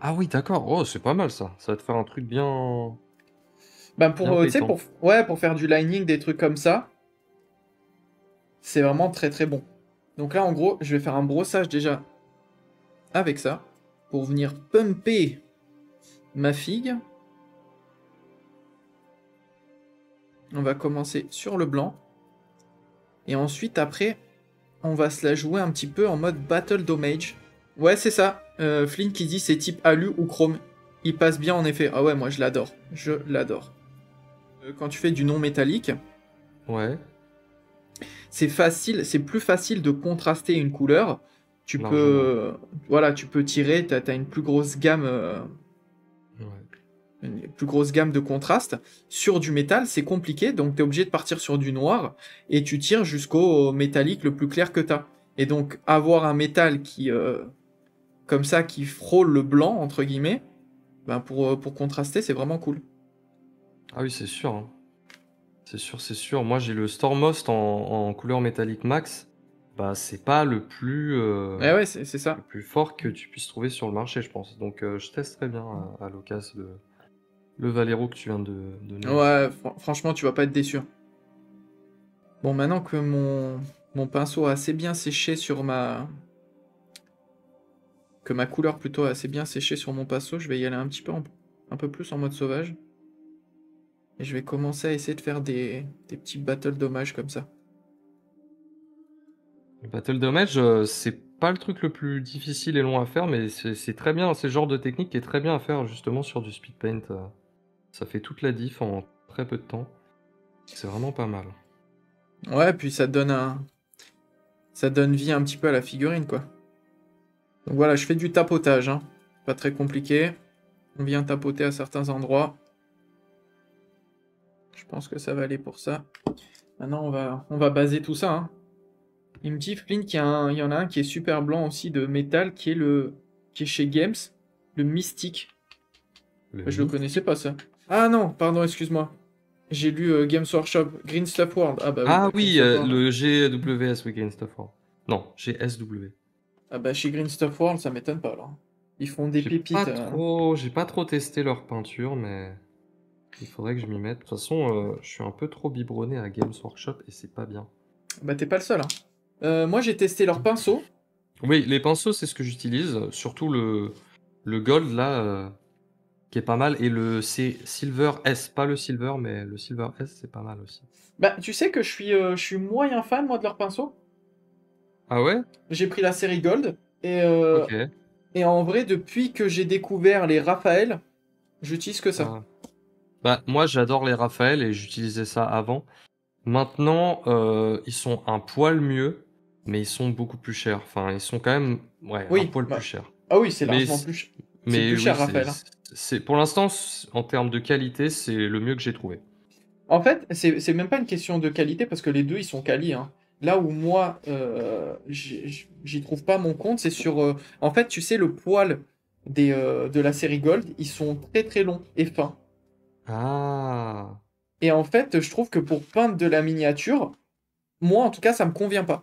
S2: Ah oui, d'accord. Oh, c'est pas mal ça. Ça va te faire un truc bien...
S1: Ben pour faire du lining, des trucs comme ça, c'est vraiment très très bon. Donc là, en gros, je vais faire un brossage déjà avec ça pour venir pumper ma figue. On va commencer sur le blanc. Et ensuite, après, on va se la jouer un petit peu en mode Battle Damage. Ouais, c'est ça. Flynn qui dit c'est type alu ou chrome. Il passe bien en effet. Ah ouais, moi je l'adore. Je l'adore. Quand tu fais du non métallique,
S2: ouais,
S1: c'est plus facile de contraster une couleur. Tu peux tirer, t'as une plus grosse gamme, une plus grosse gamme de contraste. Sur du métal, c'est compliqué, donc t'es obligé de partir sur du noir et tu tires jusqu'au métallique le plus clair que t'as. Et donc avoir un métal qui, comme ça, qui frôle le blanc entre guillemets, ben pour contraster, c'est vraiment cool.
S2: Ah oui, c'est sûr. Hein. C'est sûr. Moi, j'ai le Stormos en couleur métallique max. Bah, c'est pas le plus...
S1: ouais, c'est ça.
S2: Le plus fort que tu puisses trouver sur le marché, je pense. Donc, je testerai bien à l'occasion le Valero que tu viens de donner.
S1: Ouais, franchement, tu vas pas être déçu. Bon, maintenant que mon pinceau a assez bien séché sur que ma couleur plutôt a assez bien séché sur mon pinceau, je vais y aller un petit peu un peu plus en mode sauvage. Et je vais commencer à essayer de faire des petits battles dommages comme ça.
S2: Le Battle Damage, c'est pas le truc le plus difficile et long à faire, mais c'est très bien. C'est le genre de technique qui est très bien à faire justement sur du speed paint. Ça fait toute la diff en très peu de temps. C'est vraiment pas mal.
S1: Ouais, puis ça donne ça donne vie un petit peu à la figurine, quoi. Donc voilà, je fais du tapotage, hein. Pas très compliqué. On vient tapoter à certains endroits. Je pense que ça va aller pour ça. Maintenant, on va baser tout ça, hein. Il me dit, Flynn, il y en a un qui est super blanc aussi de métal, qui est chez Games, le Mystique. Je le connaissais pas, ça. Ah non, pardon, excuse-moi. J'ai lu Games Workshop, Green Stuff World. Ah bah oui,
S2: Ah
S1: bah, Green
S2: oui,
S1: Stuff World.
S2: le GWS, oui, Green Stuff World. Non, GSW.
S1: Ah bah chez Green Stuff World, ça m'étonne pas, alors. Ils font des pépites.
S2: J'ai pas trop testé leur peinture, mais il faudrait que je m'y mette. De toute façon, je suis un peu trop biberonné à Games Workshop et c'est pas bien.
S1: Bah t'es pas le seul, hein. Moi j'ai testé leurs pinceaux.
S2: Oui, les pinceaux, c'est ce que j'utilise. Surtout le gold, là, qui est pas mal. Et c'est Silver S. Pas le Silver, mais le Silver S, c'est pas mal aussi.
S1: Bah tu sais que je suis moyen fan, moi, de leurs pinceaux.
S2: Ah ouais?
S1: J'ai pris la série Gold.
S2: Ok.
S1: Et en vrai, depuis que j'ai découvert les Raphaël, j'utilise que ça.
S2: Ah. Bah, moi, j'adore les Raphaël et j'utilisais ça avant. Maintenant, ils sont un poil mieux, mais ils sont beaucoup plus chers. Enfin, ils sont quand même, ouais, un
S1: Oui,
S2: poil
S1: bah,
S2: plus chers.
S1: ah oui, c'est
S2: Mais,
S1: largement plus, c'est
S2: mais
S1: plus
S2: oui,
S1: cher, Raphaël, hein.
S2: pour l'instant, en termes de qualité, c'est le mieux que j'ai trouvé.
S1: En fait, c'est même pas une question de qualité parce que les deux ils sont quali, hein. Là où moi j'y trouve pas mon compte, c'est sur. En fait, tu sais, le poil de la série Gold, ils sont très très longs et fins.
S2: Ah,
S1: Et en fait, je trouve que pour peindre de la miniature, moi en tout cas, ça me convient pas.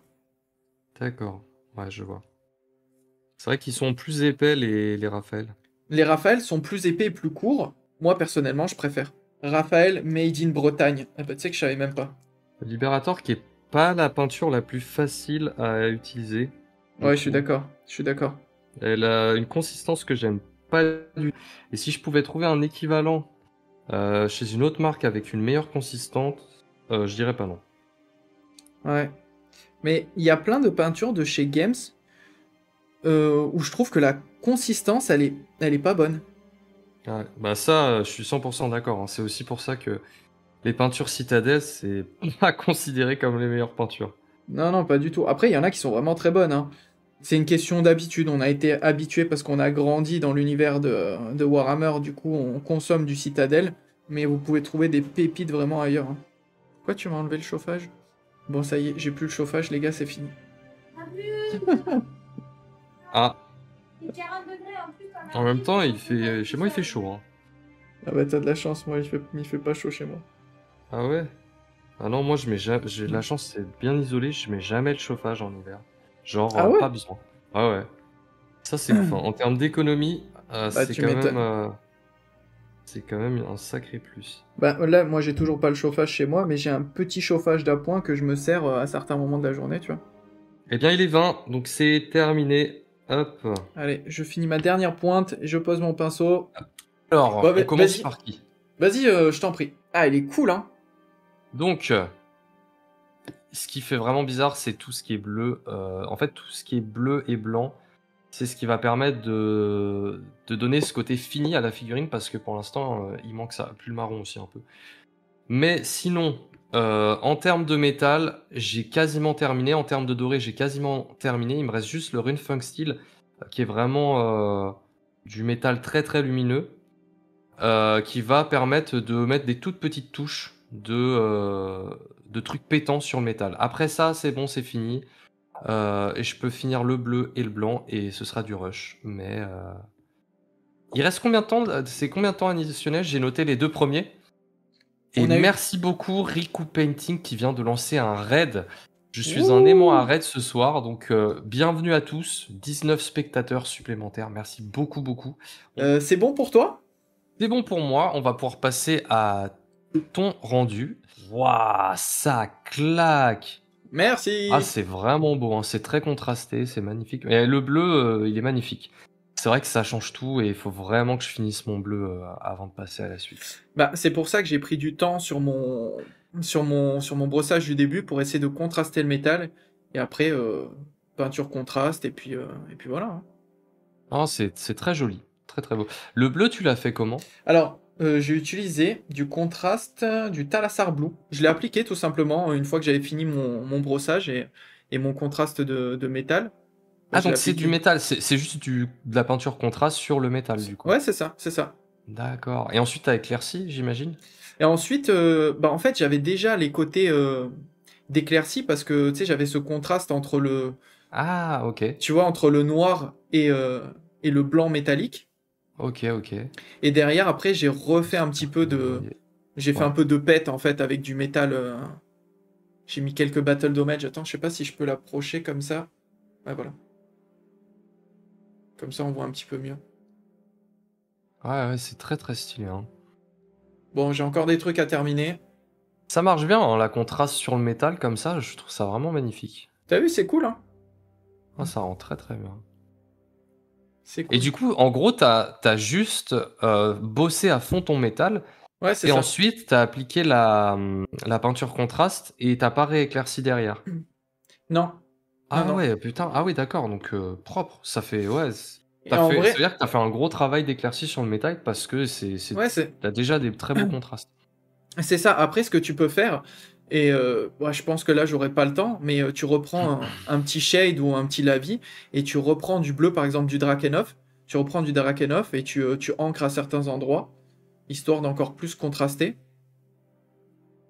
S2: d'accord. Ouais, je vois. C'est vrai qu'ils sont plus épais, les Raphaël.
S1: Les Raphaël sont plus épais et plus courts. Moi personnellement, je préfère. Raphaël Made in Bretagne. Ah bah, tu sais que je savais même pas.
S2: Le Liberator qui est pas la peinture la plus facile à utiliser.
S1: Ouais, je suis
S2: trouve.
S1: d'accord. Je suis d'accord.
S2: Elle a une consistance que j'aime pas du tout. Et si je pouvais trouver un équivalent chez une autre marque avec une meilleure consistance, je dirais pas non.
S1: Ouais. Mais il y a plein de peintures de chez Games où je trouve que la consistance, elle est pas bonne.
S2: Ouais, bah ça, je suis 100% d'accord, hein. C'est aussi pour ça que les peintures Citadel, c'est pas considéré comme les meilleures peintures.
S1: Non, non, pas du tout. Après, il y en a qui sont vraiment très bonnes, hein. C'est une question d'habitude. On a été habitué parce qu'on a grandi dans l'univers de Warhammer. Du coup, on consomme du Citadel. Mais vous pouvez trouver des pépites vraiment ailleurs, hein. Pourquoi tu m'as enlevé le chauffage? Bon, ça y est, j'ai plus le chauffage, les gars, c'est fini.
S2: Ah,
S3: Il fait 40 degrés en plus.
S2: en même temps, chez moi, il fait chaud, hein.
S1: Ah bah, t'as de la chance, moi, il fait pas chaud chez moi.
S2: Ah ouais? Ah non, moi, j'ai de la chance, c'est bien isolé, je mets jamais le chauffage en hiver. Genre,
S1: Ah ouais?
S2: pas besoin. Ah ouais. Ça, c'est ouf, hein. En termes d'économie,
S1: Bah, tu m'étonnes.
S2: c'est quand même un sacré plus.
S1: Bah là, moi j'ai toujours pas le chauffage chez moi, mais j'ai un petit chauffage d'appoint que je me sers à certains moments de la journée, tu vois.
S2: Eh bien, il est 20, donc c'est terminé. Hop.
S1: Allez, je finis ma dernière pointe et je pose mon pinceau.
S2: Alors,
S1: Ouais,
S2: on commence
S1: vas-y,
S2: par qui?
S1: vas-y, je t'en prie. Ah, il est cool, hein.
S2: Donc, ce qui fait vraiment bizarre, c'est tout ce qui est bleu. En fait, tout ce qui est bleu et blanc, c'est ce qui va permettre de donner ce côté fini à la figurine, parce que pour l'instant, il manque ça, plus le marron aussi un peu. Mais sinon, en termes de métal, j'ai quasiment terminé. En termes de doré, j'ai quasiment terminé. Il me reste juste le Runefunk Steel, qui est vraiment du métal très très lumineux, qui va permettre de mettre des toutes petites touches de trucs pétants sur le métal. Après ça, c'est bon, c'est fini. Et je peux finir le bleu et le blanc, et ce sera du rush. Mais il reste combien de temps? C'est combien de temps additionnel? J'ai noté les 2 premiers. Et
S1: On a eu...
S2: merci beaucoup Riku Painting qui vient de lancer un raid. Je suis
S1: Ouh.
S2: un aimant à raid ce soir, donc bienvenue à tous. 19 spectateurs supplémentaires, merci beaucoup beaucoup.
S1: C'est bon pour toi?
S2: C'est bon pour moi, on va pouvoir passer à ton rendu. Waouh, ça claque!
S1: Merci.
S2: Ah, c'est vraiment beau, hein. C'est très contrasté, c'est magnifique. Et le bleu, il est magnifique. C'est vrai que ça change tout et il faut vraiment que je finisse mon bleu avant de passer à la suite.
S1: Bah, c'est pour ça que j'ai pris du temps sur mon brossage du début pour essayer de contraster le métal. Et après, peinture contraste, et puis voilà, hein.
S2: Non, c'est très joli, très très beau. Le bleu, tu l'as fait comment?
S1: Alors, j'ai utilisé du contraste, du Talassar Blue. Je l'ai appliqué tout simplement une fois que j'avais fini mon brossage et mon contraste de métal. Bah,
S2: Ah
S1: je l'ai
S2: donc c'est du
S1: appliqué.
S2: métal, c'est juste de la peinture contraste sur le métal du coup.
S1: Ouais, c'est ça, c'est ça.
S2: D'accord. Et ensuite tu as éclairci, j'imagine?
S1: Et ensuite, bah, en fait, j'avais déjà les côtés d'éclaircie parce que, tu sais, j'avais ce contraste entre
S2: Ah OK.
S1: tu vois, entre le noir et le blanc métallique.
S2: OK, OK.
S1: Et derrière, après, j'ai refait un petit peu j'ai fait
S2: Ouais.
S1: un peu de pète, en fait, avec du métal. J'ai mis quelques battle damage. Attends, je sais pas si je peux l'approcher comme ça. Ah, voilà. Comme ça, on voit un petit peu mieux.
S2: Ouais, ouais, c'est très très stylé, hein.
S1: Bon, j'ai encore des trucs à terminer.
S2: Ça marche bien, hein, la contraste sur le métal comme ça, je trouve ça vraiment magnifique.
S1: T'as vu, c'est cool, hein?
S2: Ah, ça rend très très bien.
S1: C'est
S2: Et
S1: cool.
S2: du coup, en gros, t'as juste bossé à fond ton métal
S1: Ouais, c'est
S2: et
S1: ça.
S2: ensuite t'as appliqué la peinture contraste et t'as pas rééclairci derrière.
S1: Non, non,
S2: Ah
S1: non.
S2: ouais, putain, ah oui, d'accord, donc propre. Ça fait, ouais,
S1: Et en
S2: ça veut
S1: vrai,
S2: dire que t'as fait un gros travail d'éclaircie sur le métal parce que
S1: ouais, c'est
S2: t'as déjà des très beaux contrastes.
S1: c'est ça. Après, ce que tu peux faire, et ouais, je pense que là, j'aurais pas le temps, mais tu reprends un petit shade ou un petit lavis, et tu reprends du bleu, par exemple, du Drakenhof. Tu reprends du Drakenhof et tu ancres à certains endroits, histoire d'encore plus contraster.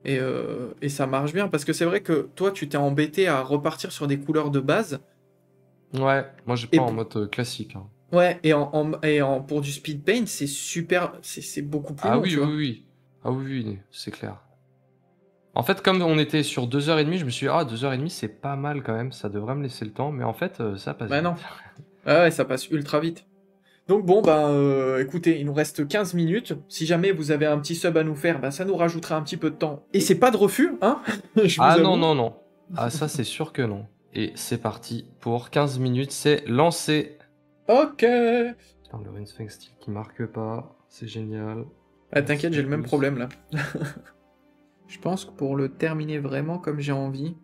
S1: Et ça marche bien, parce que c'est vrai que toi, tu t'es embêté à repartir sur des couleurs de base.
S2: Ouais, moi j'ai
S1: Et
S2: pas en
S1: p-
S2: mode classique, hein.
S1: ouais, pour du speed paint, c'est super, c'est beaucoup plus
S2: Ah
S1: long,
S2: oui,
S1: tu
S2: oui,
S1: vois.
S2: oui. Ah oui, oui, c'est clair. En fait, comme on était sur 2h30, je me suis dit, ah, 2h30, c'est pas mal quand même, ça devrait me laisser le temps, mais en fait, ça passe
S1: Bah non.
S2: vite.
S1: Ah ouais, ça passe ultra vite. Donc bon, bah écoutez, il nous reste 15 minutes. Si jamais vous avez un petit sub à nous faire, bah, ça nous rajoutera un petit peu de temps. Et c'est pas de refus, hein. Je vous
S2: Ah non,
S1: avoue.
S2: non, non. Ah, ça, c'est sûr que non. Et c'est parti pour 15 minutes, c'est lancé.
S1: Ok.
S2: Putain, le Rinsphinx style qui marque pas, c'est génial.
S1: Ah,
S2: Merci
S1: t'inquiète,
S2: à
S1: j'ai le même
S2: tous.
S1: problème là. Je pense que pour le terminer vraiment comme j'ai envie,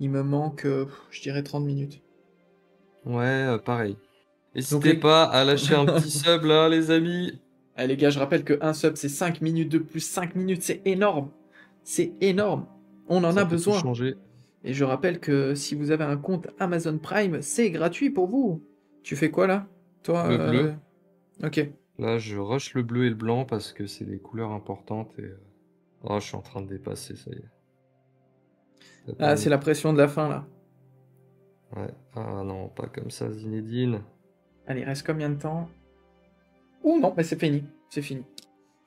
S1: il me manque, je dirais 30 minutes.
S2: Ouais, pareil.
S1: Donc
S2: N'hésitez
S1: les...
S2: pas à lâcher un petit sub là, les amis.
S1: Ah, les gars, je rappelle que un sub c'est 5 minutes de plus. 5 minutes, c'est énorme. C'est énorme. On en a
S2: Ça peut tout
S1: besoin.
S2: changer.
S1: Et je rappelle que si vous avez un compte Amazon Prime, c'est gratuit pour vous. Tu fais quoi là? Toi,
S2: Le bleu.
S1: ok.
S2: Là, je rush le bleu et le blanc parce que c'est des couleurs importantes et... Oh, je suis en train de dépasser, ça y est. Ça
S1: Ah, c'est
S2: panique.
S1: la pression de la fin là.
S2: Ouais. Ah non, pas comme ça, Zinedine.
S1: Allez, il reste combien de temps? Ouh non, mais c'est fini. C'est fini.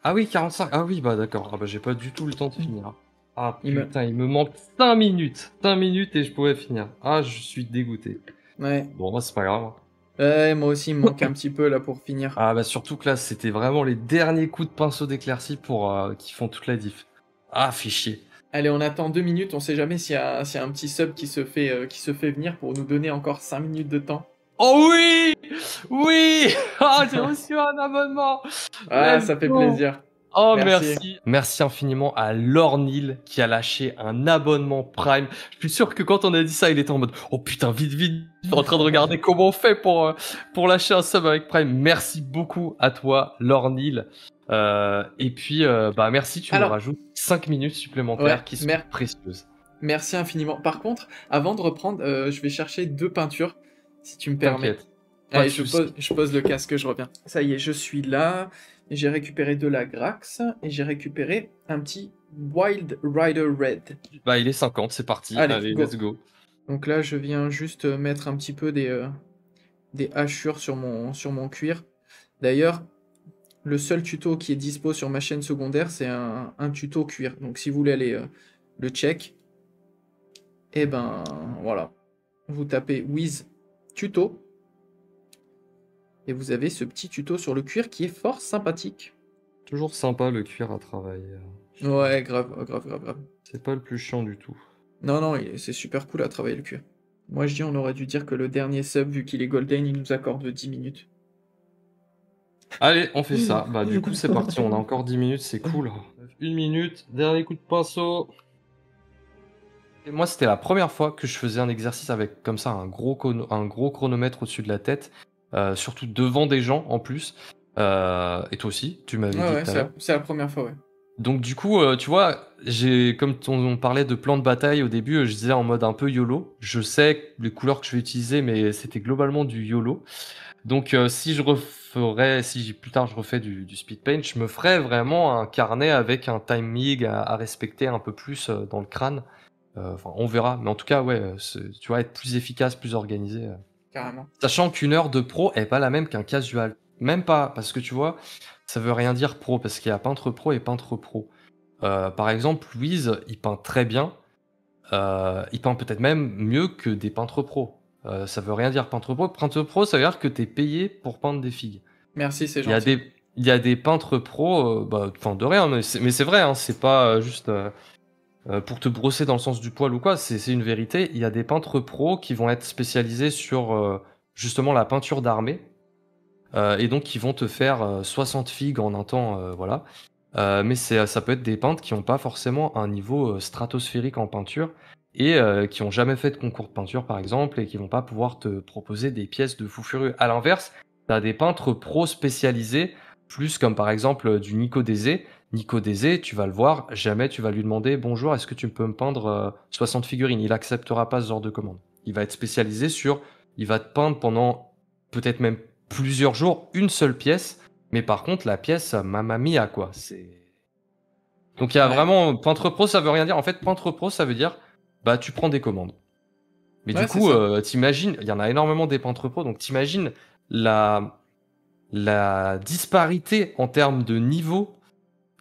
S2: Ah oui, 45. Ah oui, bah d'accord. Ah bah j'ai pas du tout le temps de finir. Ah
S1: Il me...
S2: putain, il me manque 5 minutes. 5 minutes et je pourrais finir. Ah, je suis dégoûté.
S1: Ouais.
S2: Bon, bah c'est pas grave.
S1: Ouais, moi aussi, il me manque un petit peu là pour finir.
S2: Ah bah surtout que là, c'était vraiment les derniers coups de pinceau d'éclaircie pour qui font toute la diff. Ah, fait chier.
S1: Allez, on attend 2 minutes. On sait jamais s'il y a un petit sub qui se fait venir pour nous donner encore 5 minutes de temps.
S2: Oh oui! Oui! Ah, j'ai reçu un abonnement!
S1: Ah,
S2: Let's
S1: ça fait
S2: go!
S1: plaisir.
S2: Oh
S1: Merci.
S2: merci. Merci infiniment à Lornil qui a lâché un abonnement Prime. Je suis sûr que quand on a dit ça, il était en mode oh putain vite vite, je suis en train de regarder comment on fait pour lâcher un sub avec Prime. Merci beaucoup à toi Lornil. Et puis bah merci, tu nous
S1: Alors,
S2: rajoutes 5 minutes
S1: ouais,
S2: supplémentaires qui sont précieuses.
S1: merci infiniment. Par contre, avant de reprendre, je vais chercher 2 peintures, si tu me permets.
S2: T'inquiète. Pas
S1: Allez,
S2: de soucis.
S1: je pose le casque, je reviens. Ça y est, je suis là. J'ai récupéré de la Grax et j'ai récupéré un petit Wild Rider Red.
S2: Bah il est 50, c'est parti.
S1: Allez,
S2: Allez,
S1: go.
S2: let's go.
S1: Donc là, je viens juste mettre un petit peu des hachures sur mon cuir. D'ailleurs, le seul tuto qui est dispo sur ma chaîne secondaire, c'est un tuto cuir. Donc si vous voulez aller le check, et ben voilà. Vous tapez Wiz tuto. Et vous avez ce petit tuto sur le cuir qui est fort sympathique.
S2: Toujours sympa le cuir à travailler.
S1: Ouais, grave, grave, grave, grave.
S2: C'est pas le plus chiant du tout.
S1: Non, non, c'est super cool à travailler le cuir. Moi, je dis, on aurait dû dire que le dernier sub, vu qu'il est golden, il nous accorde 10 minutes.
S2: Allez, on fait ça. Bah, du coup, c'est parti. On a encore 10 minutes, c'est cool. 1 minute, dernier coup de pinceau. Et moi, c'était la première fois que je faisais un exercice avec comme ça un gros chronomètre au-dessus de la tête, surtout devant des gens en plus. Et toi aussi, tu m'avais dit
S1: Ouais,
S2: tout à l'heure.
S1: c'est la première fois, ouais.
S2: Donc du coup, tu vois, on parlait de plan de bataille au début, je disais en mode un peu YOLO. Je sais les couleurs que je vais utiliser, mais c'était globalement du YOLO. Donc si plus tard je refais du speed paint, je me ferais vraiment un carnet avec un timing à respecter un peu plus dans le crâne. Enfin, on verra, mais en tout cas, ouais, tu vois, être plus efficace, plus organisé.
S1: Carrément.
S2: Sachant qu'une heure de pro est pas la même qu'un casual. Même pas, parce que tu vois, ça veut rien dire pro, parce qu'il y a peintre pro et peintre pro. Par exemple, Louise, il peint très bien. Il peint peut-être même mieux que des peintres pros. Ça veut rien dire peintre pro. Peintre pro, ça veut dire que tu es payé pour peindre des figues.
S1: Merci, c'est
S2: Il y a
S1: gentil.
S2: il y a des peintres pros, enfin de rien, mais c'est vrai, hein, c'est pas juste pour te brosser dans le sens du poil ou quoi, c'est une vérité. Il y a des peintres pros qui vont être spécialisés sur justement la peinture d'armée. Et donc qui vont te faire 60 figues en un temps, voilà. Mais ça peut être des peintres qui n'ont pas forcément un niveau stratosphérique en peinture et qui n'ont jamais fait de concours de peinture, par exemple, et qui vont pas pouvoir te proposer des pièces de fou furieux. À l'inverse, tu as des peintres pros spécialisés, plus comme par exemple du Nico Désé. Nico Désé, tu vas le voir, jamais tu vas lui demander bonjour, est-ce que tu peux me peindre 60 figurines? Il acceptera pas ce genre de commande. Il va être spécialisé il va te peindre pendant peut-être même plusieurs jours une seule pièce, mais par contre la pièce mamma mia quoi. Donc il y a
S1: Ouais.
S2: vraiment peintre pro, ça veut rien dire. En fait, peintre pro, ça veut dire bah tu prends des commandes. Mais du
S1: Ouais, c'est
S2: coup,
S1: ça.
S2: t'imagines, il y en a énormément des peintres pro, donc t'imagines la la disparité en termes de niveau.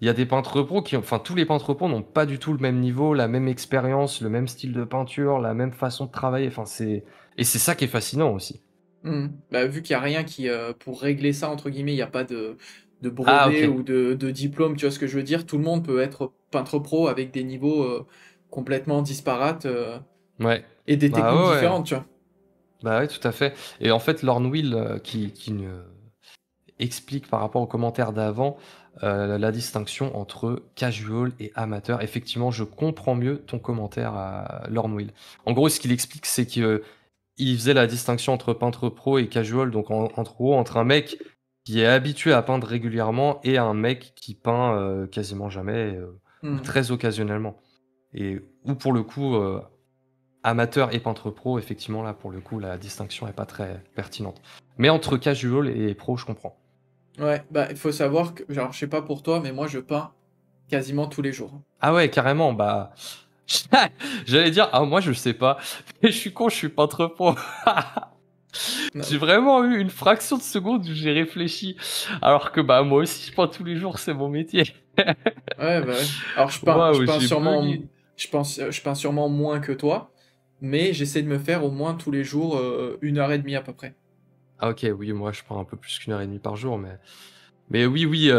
S2: Il y a des peintres pros enfin tous les peintres pros n'ont pas du tout le même niveau, la même expérience, le même style de peinture, la même façon de travailler. Enfin et c'est ça qui est fascinant aussi.
S1: Bah, vu qu'il n'y a rien qui, pour régler ça, entre guillemets, il n'y a pas de
S2: Ah
S1: brevet
S2: ok.
S1: ou de diplôme, tu vois ce que je veux dire? Tout le monde peut être peintre pro avec des niveaux complètement disparates
S2: Ouais.
S1: et des
S2: Bah
S1: techniques
S2: ouais, ouais.
S1: différentes, tu vois.
S2: Bah ouais, tout à fait. Et en fait, Lorne Will explique par rapport aux commentaires d'avant la distinction entre casual et amateur. Effectivement, je comprends mieux ton commentaire à Lorne Will. En gros, ce qu'il explique, c'est qu'il faisait la distinction entre peintre pro et casual, donc entre un mec qui est habitué à peindre régulièrement et un mec qui peint quasiment jamais ou
S1: Hmm.
S2: très occasionnellement. Et ou pour le coup, amateur et peintre pro, effectivement, là, pour le coup, la distinction est pas très pertinente. Mais entre casual et pro, je comprends.
S1: Ouais, bah, il faut savoir que, genre, je sais pas pour toi, mais moi, je peins quasiment tous les jours.
S2: Ah ouais, carrément, bah. J'allais dire, ah, moi, je sais pas. Mais je suis con, je suis peintre pro. J'ai
S1: Non.
S2: vraiment eu une fraction de seconde où j'ai réfléchi. Alors que, bah, moi aussi, je peins tous les jours, c'est mon métier.
S1: Ouais, bah ouais. Alors, je
S2: Waouh,
S1: peins
S2: j'ai
S1: sûrement,
S2: bugué.
S1: je peins sûrement moins que toi, mais j'essaie de me faire au moins tous les jours 1 heure et demie à peu près.
S2: Ah ok, oui, moi, je peins un peu plus qu'1 heure et demie par jour, mais. Mais oui, oui,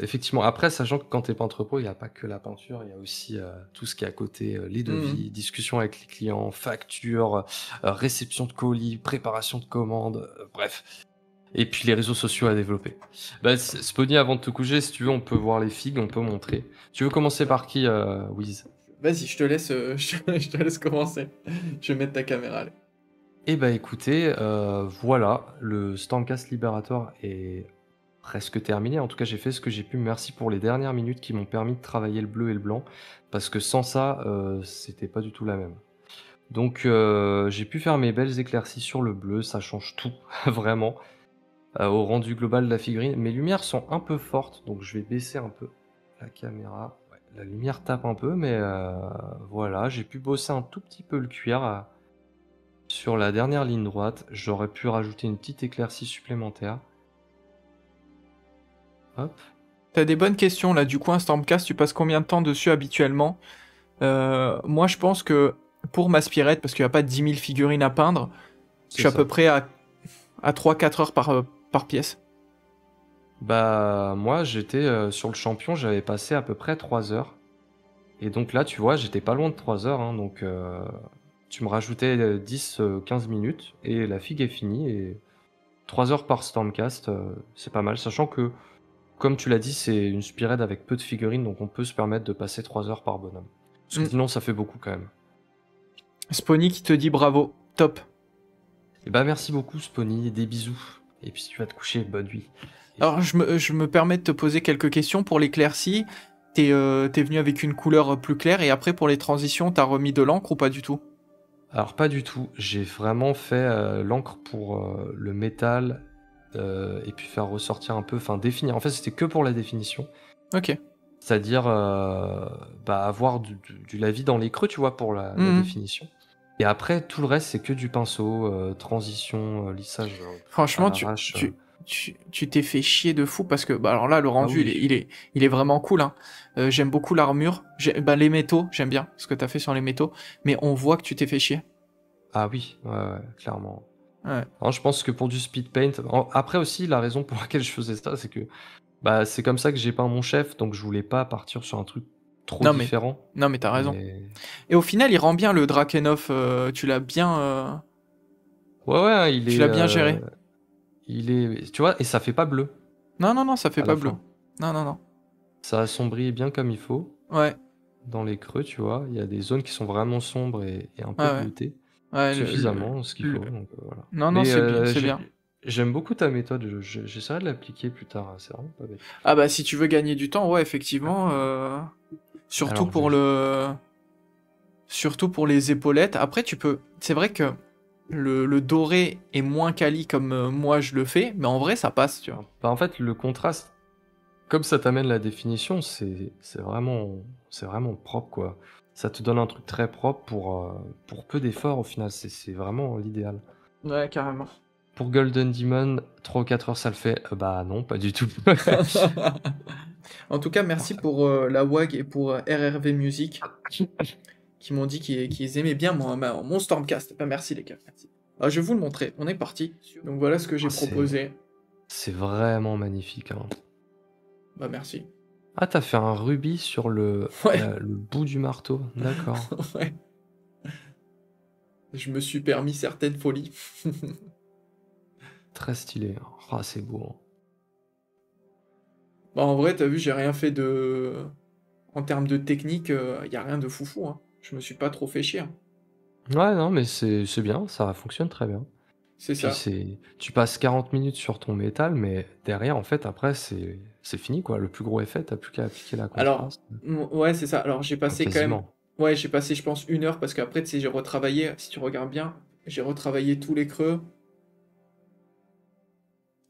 S2: effectivement. Après, sachant que quand t'es peintre pro, il n'y a pas que la peinture, il y a aussi tout ce qui est à côté, les
S1: Hmm.
S2: devis, discussions avec les clients, factures, réception de colis, préparation de commandes, bref. Et puis les réseaux sociaux à développer. Bah, Spony, avant de te coucher, si tu veux, on peut voir les figues, on peut montrer. Tu veux commencer par qui, Wiz?
S1: Vas-y, je te laisse, je te laisse commencer. Je vais mettre ta caméra là.
S2: Eh bah écoutez, voilà, le Stormcast Liberator est presque terminé. En tout cas, j'ai fait ce que j'ai pu. Merci pour les dernières minutes qui m'ont permis de travailler le bleu et le blanc, parce que sans ça, c'était pas du tout la même. Donc, j'ai pu faire mes belles éclaircies sur le bleu, ça change tout, vraiment, au rendu global de la figurine. Mes lumières sont un peu fortes, donc je vais baisser un peu la caméra. Ouais, la lumière tape un peu, mais voilà, j'ai pu bosser un tout petit peu le cuir sur la dernière ligne droite. J'aurais pu rajouter une petite éclaircie supplémentaire. Hop.
S1: T'as des bonnes questions là. Du coup, un Stormcast, tu passes combien de temps dessus habituellement? Moi, je pense que pour ma Spirette, parce qu'il n'y a pas 10 000 figurines à peindre, je
S2: C'est
S1: suis à peu
S2: ça.
S1: près à 3-4 heures par pièce.
S2: Bah, moi, j'étais sur le champion, j'avais passé à peu près 3 heures. Et donc là, tu vois, j'étais pas loin de 3 heures, hein, donc tu me rajoutais 10-15 minutes et la figue est finie. Et 3 heures par Stormcast, c'est pas mal. Sachant que, comme tu l'as dit, c'est une speedrun avec peu de figurines, donc on peut se permettre de passer 3 heures par bonhomme. Parce que sinon, ça fait beaucoup quand même.
S1: Spony qui te dit bravo, top.
S2: Et bah merci beaucoup Spony, des bisous. Et puis si tu vas te coucher, bonne nuit.
S1: Alors je me permets de te poser quelques questions pour l'éclaircie. T'es venu avec une couleur plus claire et après pour les transitions, t'as remis de l'encre ou pas du tout?
S2: Alors pas du tout, j'ai vraiment fait l'encre pour le métal et puis faire ressortir un peu, enfin définir. En fait c'était que pour la définition.
S1: Ok.
S2: C'est-à-dire avoir du lavis dans les creux, tu vois, pour la définition. Et après, tout le reste, c'est que du pinceau, transition, lissage.
S1: Franchement,
S2: à l'arrache,
S1: tu t'es fait chier de fou parce que, bah alors là, le rendu,
S2: oui.
S1: il est vraiment cool. Hein. J'aime beaucoup l'armure. Les métaux, j'aime bien ce que t'as fait sur les métaux. Mais on voit que tu t'es fait chier.
S2: Ah oui, ouais, clairement.
S1: Ouais.
S2: Alors, je pense que pour du speed paint. Après aussi, la raison pour laquelle je faisais ça, c'est que c'est comme ça que j'ai peint mon chef, donc je voulais pas partir sur un truc trop différent.
S1: Non, mais t'as raison. Et au final, il rend bien le Drakenhof. Tu l'as bien.
S2: Ouais,
S1: tu l'as bien géré.
S2: Il est. Tu vois, et ça fait pas bleu.
S1: Non, ça fait pas bleu. Non.
S2: Ça assombrit bien comme il faut.
S1: Ouais.
S2: Dans les creux, tu vois, il y a des zones qui sont vraiment sombres et un peu bleutées.
S1: Ouais,
S2: suffisamment, ce qu'il faut. Donc, voilà.
S1: Non, c'est bien.
S2: J'aime beaucoup ta méthode, j'essaierai de l'appliquer plus tard, c'est vraiment pas bête.
S1: Ah bah si tu veux gagner du temps, ouais, effectivement. Surtout pour les épaulettes. Après, tu peux. C'est vrai que le doré est moins quali comme moi je le fais, mais en vrai, ça passe, tu vois.
S2: En fait, le contraste, comme ça t'amène la définition, c'est vraiment propre, quoi. Ça te donne un truc très propre pour peu d'efforts, au final. C'est vraiment l'idéal.
S1: Ouais, carrément.
S2: Pour Golden Demon, 3 ou 4 heures, ça le fait? Bah non, pas du tout.
S1: En tout cas, merci pour la WAG et pour RRV Music qui m'ont dit qu'ils aimaient bien mon Stormcast. Bah, merci les gars. Merci. Alors, je vais vous le montrer. On est parti. Donc voilà ce que j'ai proposé.
S2: C'est vraiment magnifique. Hein.
S1: Bah merci.
S2: Ah, t'as fait un rubis sur le bout du marteau. D'accord.
S1: Ouais. Je me suis permis certaines folies.
S2: Très stylé. Ah, c'est beau. Hein.
S1: Bah en vrai, t'as vu, j'ai rien fait de... En termes de technique, y a rien de foufou. Hein. Je me suis pas trop fait chier.
S2: Ouais, non, mais c'est bien. Ça fonctionne très bien.
S1: C'est ça.
S2: Tu passes 40 minutes sur ton métal, mais derrière, en fait, après, c'est fini, quoi. Le plus gros effet, t'as plus qu'à appliquer la contraste.
S1: Alors, ouais, c'est ça. Alors, j'ai passé quand même... Ouais, j'ai passé, je pense, 1 heure, parce qu'après, tu sais, j'ai retravaillé, si tu regardes bien, j'ai retravaillé tous les creux.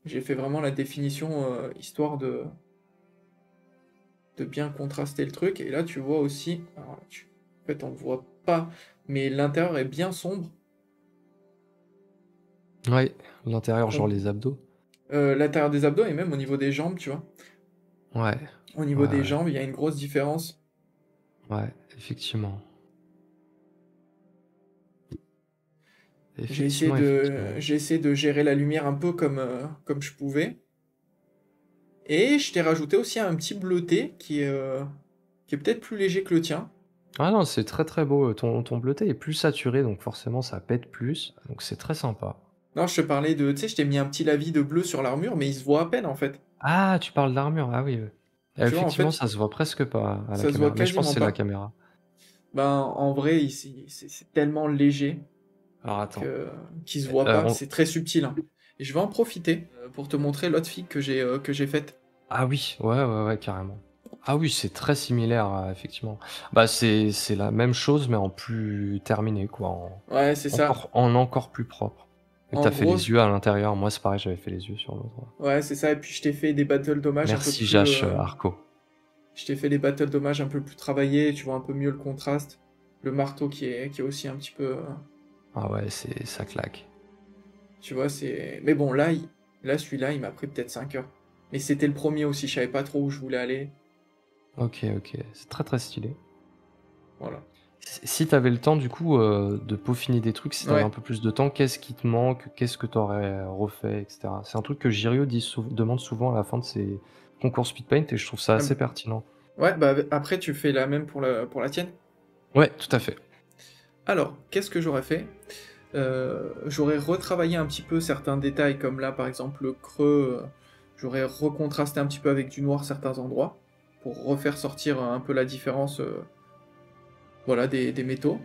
S1: J'ai fait vraiment la définition, histoire de bien contraster le truc. Et là, tu vois aussi... Alors, en fait, on le voit pas, mais l'intérieur est bien sombre.
S2: Ouais, l'intérieur, genre les abdos.
S1: L'intérieur des abdos et même au niveau des jambes, tu vois.
S2: Ouais.
S1: Au niveau des jambes, il y a une grosse différence.
S2: Ouais, effectivement.
S1: J'ai essayé de gérer la lumière un peu comme je pouvais. Et je t'ai rajouté aussi un petit bleuté qui est peut-être plus léger que le tien.
S2: Ah non, c'est très très beau. Ton bleuté est plus saturé, donc forcément ça pète plus. Donc c'est très sympa.
S1: Non, je te parlais de... Tu sais, je t'ai mis un petit lavis de bleu sur l'armure, mais il se voit à peine en fait.
S2: Ah, tu parles d'armure, ah oui. Effectivement,
S1: en fait,
S2: ça se voit presque pas à la
S1: ça se
S2: caméra.
S1: voit
S2: Mais je pense que c'est
S1: quasiment
S2: la
S1: pas.
S2: caméra.
S1: Ben, en vrai, c'est tellement léger
S2: Alors attends.
S1: qu'il se voit pas. C'est très subtil. Hein. Et je vais en profiter pour te montrer l'autre fille que j'ai faite.
S2: Ah oui, ouais, carrément. Ah oui, c'est très similaire, effectivement. Bah c'est la même chose, mais en plus terminé, quoi.
S1: Ouais, c'est ça.
S2: En encore plus propre. Et
S1: En
S2: t'as fait
S1: gros,
S2: les yeux à l'intérieur. Moi, c'est pareil, j'avais fait les yeux sur l'autre.
S1: Ouais, c'est ça. Et puis je t'ai fait des battles d'hommage un peu
S2: Merci,
S1: plus...
S2: Jash Arco.
S1: Je t'ai fait des battles d'hommage un peu plus travaillés. Tu vois un peu mieux le contraste. Le marteau qui est aussi un petit peu...
S2: Ah ouais, ça claque.
S1: Tu vois, c'est... Mais bon, là celui-là, il m'a pris peut-être 5 heures. Mais c'était le premier aussi. Je savais pas trop où je voulais aller.
S2: Ok. C'est très très stylé.
S1: Voilà.
S2: Si t'avais le temps, du coup, de peaufiner des trucs, si t'avais un peu plus de temps, qu'est-ce qui te manque, qu'est-ce que t'aurais refait, etc. C'est un truc que Jirio demande souvent à la fin de ses concours Speedpaint et je trouve ça assez pertinent.
S1: Ouais, bah après, tu fais la même pour la tienne.
S2: Ouais, tout à fait.
S1: Alors, qu'est-ce que j'aurais fait ? J'aurais retravaillé un petit peu certains détails, comme là, par exemple, le creux. J'aurais recontrasté un petit peu avec du noir certains endroits, pour refaire sortir un peu la différence voilà, des métaux.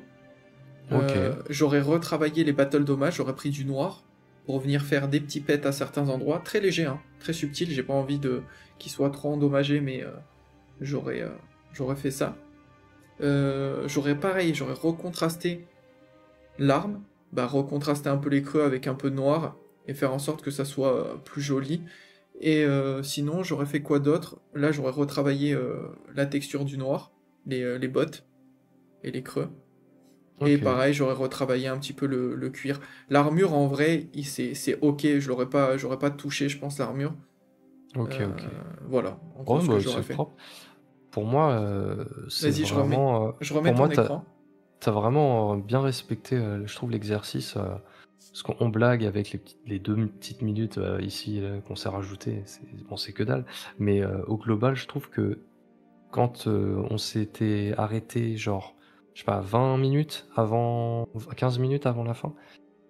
S2: Ok.
S1: J'aurais retravaillé les battles dommages, j'aurais pris du noir pour venir faire des petits pets à certains endroits, très léger, hein, très subtil, j'ai pas envie de qu'ils soient trop endommagés, mais j'aurais j'aurais fait ça. J'aurais recontrasté l'arme, bah recontraster un peu les creux avec un peu de noir et faire en sorte que ça soit plus joli. Et sinon, j'aurais fait quoi d'autre? Là, j'aurais retravaillé la texture du noir, les bottes et les creux. Et
S2: Ok.
S1: pareil, j'aurais retravaillé un petit peu le cuir. L'armure, en vrai, c'est ok, j'aurais pas touché, je pense, l'armure.
S2: Ok,
S1: Euh,
S2: ok.
S1: voilà, en gros,
S2: Ouais,
S1: ce que
S2: bah,
S1: j'aurais
S2: c'est
S1: fait.
S2: propre. Pour moi, c'est
S1: Vas-y,
S2: vraiment.
S1: je remets
S2: Pour moi,
S1: ton écran.
S2: t'as vraiment bien respecté, je trouve, l'exercice. Parce qu'on blague avec les 2 petites minutes ici qu'on s'est rajoutées. Bon, c'est que dalle. Mais au global, je trouve que quand on s'était arrêté, genre, je sais pas, 20 minutes avant, 15 minutes avant la fin,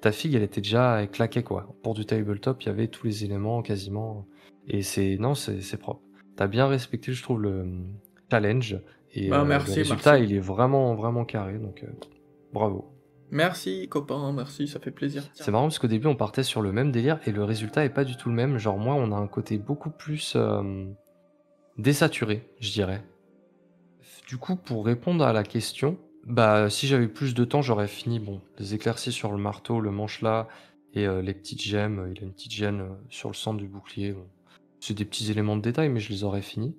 S2: ta figue, elle était déjà, elle claquait quoi. Pour du tabletop, il y avait tous les éléments quasiment. Et non, c'est propre. T'as bien respecté, je trouve, le challenge. Et
S1: Bah,
S2: le
S1: merci,
S2: résultat,
S1: merci.
S2: il est vraiment, vraiment carré. Donc, bravo.
S1: Merci, copain, merci, ça fait plaisir.
S2: C'est marrant parce qu'au début, on partait sur le même délire et le résultat est pas du tout le même. Genre, moi, on a un côté beaucoup plus désaturé, je dirais. Du coup, pour répondre à la question, bah, si j'avais plus de temps, j'aurais fini, bon, les éclaircies sur le marteau, le manche-là, et les petites gemmes. Il a une petite gemme sur le centre du bouclier. Bon. C'est des petits éléments de détail, mais je les aurais finis.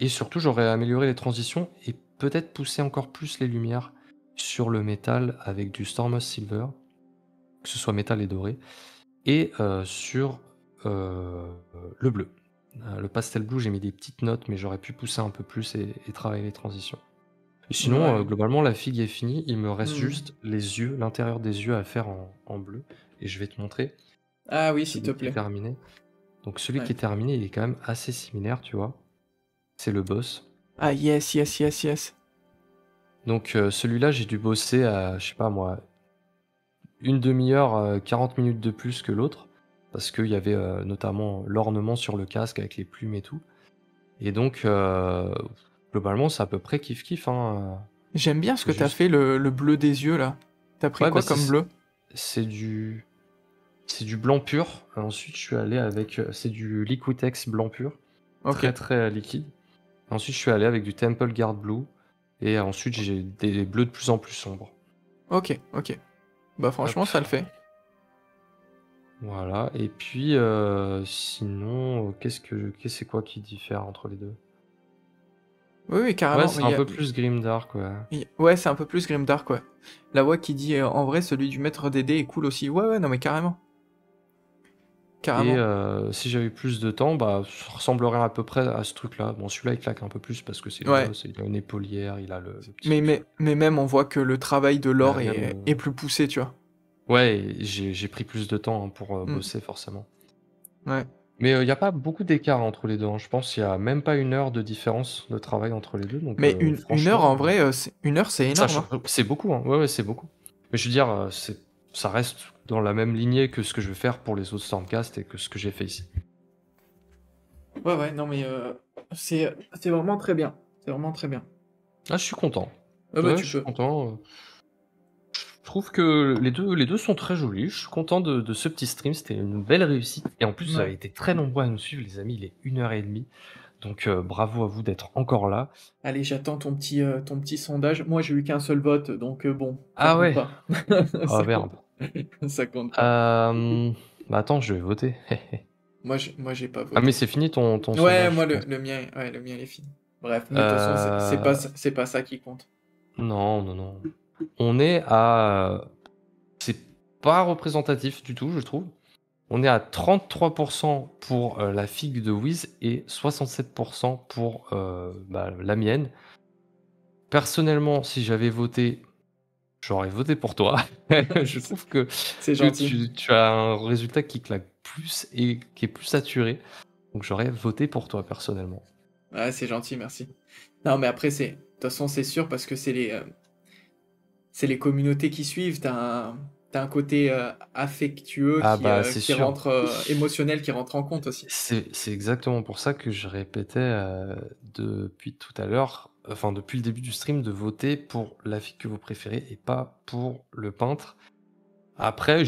S2: Et surtout, j'aurais amélioré les transitions et peut-être poussé encore plus les lumières sur le métal avec du Stormos Silver, que ce soit métal et doré, et sur le bleu. Le pastel blue, j'ai mis des petites notes, mais j'aurais pu pousser un peu plus et travailler les transitions. Et sinon,
S1: Ouais.
S2: globalement, la figue est finie. Il me reste
S1: Hmm.
S2: juste les yeux, l'intérieur des yeux à faire en bleu. Et je vais te montrer
S1: Ah oui, s'il te
S2: celui qui est
S1: plaît.
S2: terminé. Donc celui qui
S1: Ouais.
S2: est terminé, il est quand même assez similaire, tu vois. C'est le boss.
S1: Ah yes, yes, yes, yes.
S2: Donc celui-là, j'ai dû bosser à, je sais pas moi, une demi-heure, 40 minutes de plus que l'autre. Parce qu'il y avait notamment l'ornement sur le casque avec les plumes et tout. Et donc, globalement, c'est à peu près kiff-kiff. Hein.
S1: J'aime bien ce
S2: Faut
S1: que t'as
S2: juste...
S1: fait, le bleu des yeux, là. T'as pris
S2: Ouais, bah
S1: quoi comme bleu?
S2: c'est du... C'est du blanc pur. Ensuite, je suis allé avec... C'est du Liquitex blanc pur.
S1: Ok,
S2: Très, très liquide. Ensuite, je suis allé avec du Temple Guard Blue. Et ensuite, j'ai des bleus de plus en plus sombres.
S1: ok, ok. Bah
S2: Hop.
S1: franchement, ça le fait.
S2: Voilà. Et puis, sinon, c'est quoi qui diffère entre les deux?
S1: Oui, oui,
S2: Ouais,
S1: carrément.
S2: c'est un peu plus grimdark, ouais.
S1: Ouais, c'est un peu plus grimdark, ouais. La voix qui dit en vrai, celui du maître des dés est cool aussi. Ouais, ouais, non, mais carrément.
S2: Et
S1: Carrément.
S2: si j'avais plus de temps, bah, ça ressemblerait à peu près à ce truc-là. Bon, celui-là, il claque un peu plus parce que c'est le
S1: Ouais.
S2: boss, il a une épaulière, il a le petit
S1: Mais,
S2: truc sur
S1: mais, mais même, on voit que le travail de l'or
S2: le... Même,
S1: est plus poussé, tu vois.
S2: ouais, et j'ai pris plus de temps hein, pour
S1: Hmm.
S2: bosser, forcément.
S1: Ouais.
S2: Mais il n'y a pas beaucoup d'écart entre les deux. Hein. Je pense qu'il n'y a même pas 1 heure de différence de travail entre les deux. Donc,
S1: Mais une heure, en
S2: franchement,
S1: vrai, une heure, c'est énorme, hein.
S2: c'est beaucoup. Hein. Ouais, ouais, c'est beaucoup. Mais je veux dire, ça reste dans la même lignée que ce que je vais faire pour les autres Stormcast et que ce que j'ai fait ici.
S1: Ouais, ouais, non, mais c'est vraiment très bien. C'est vraiment très bien.
S2: Ah, je suis content.
S1: Ah bah,
S2: Ouais,
S1: tu
S2: je suis
S1: peux.
S2: content. Je trouve que les deux sont très jolis. Je suis content de ce petit stream. C'était une belle réussite. Et en plus, vous avez
S1: Ouais.
S2: été très nombreux à nous suivre, les amis. Il est 1h30. Donc, bravo à vous d'être encore là.
S1: Allez, j'attends ton petit sondage. Moi, j'ai eu qu'un seul vote, donc bon, ça
S2: Ah
S1: compte
S2: ouais.
S1: pas.
S2: Ah
S1: Ça compte.
S2: merde.
S1: Ça compte pas.
S2: Bah attends, je vais voter.
S1: Moi, j'ai pas
S2: Ah mais
S1: voté.
S2: c'est fini ton
S1: Ouais,
S2: sondage,
S1: moi,
S2: je pense.
S1: le mien, ouais, le mien, il est fini. Bref, mais de toute façon,
S2: Euh...
S1: c'est pas ça qui compte.
S2: Non, non, non. On est à... C'est pas représentatif du tout, je trouve. On est à 33% pour la figue de Wiz et 67% pour bah, la mienne. Personnellement, si j'avais voté, j'aurais voté pour toi. Je trouve
S1: C'est
S2: que
S1: gentil.
S2: tu as un résultat qui claque plus et qui est plus saturé. Donc j'aurais voté pour toi personnellement.
S1: Ouais, c'est gentil, merci. Non, mais après, de toute façon, c'est sûr parce que c'est les communautés qui suivent. T'as un côté affectueux
S2: Ah bah c'est
S1: qui
S2: sûr.
S1: rentre, émotionnel qui rentre en compte aussi.
S2: C'est exactement pour ça que je répétais depuis tout à l'heure, enfin depuis le début du stream, de voter pour la fille que vous préférez et pas pour le peintre. Après,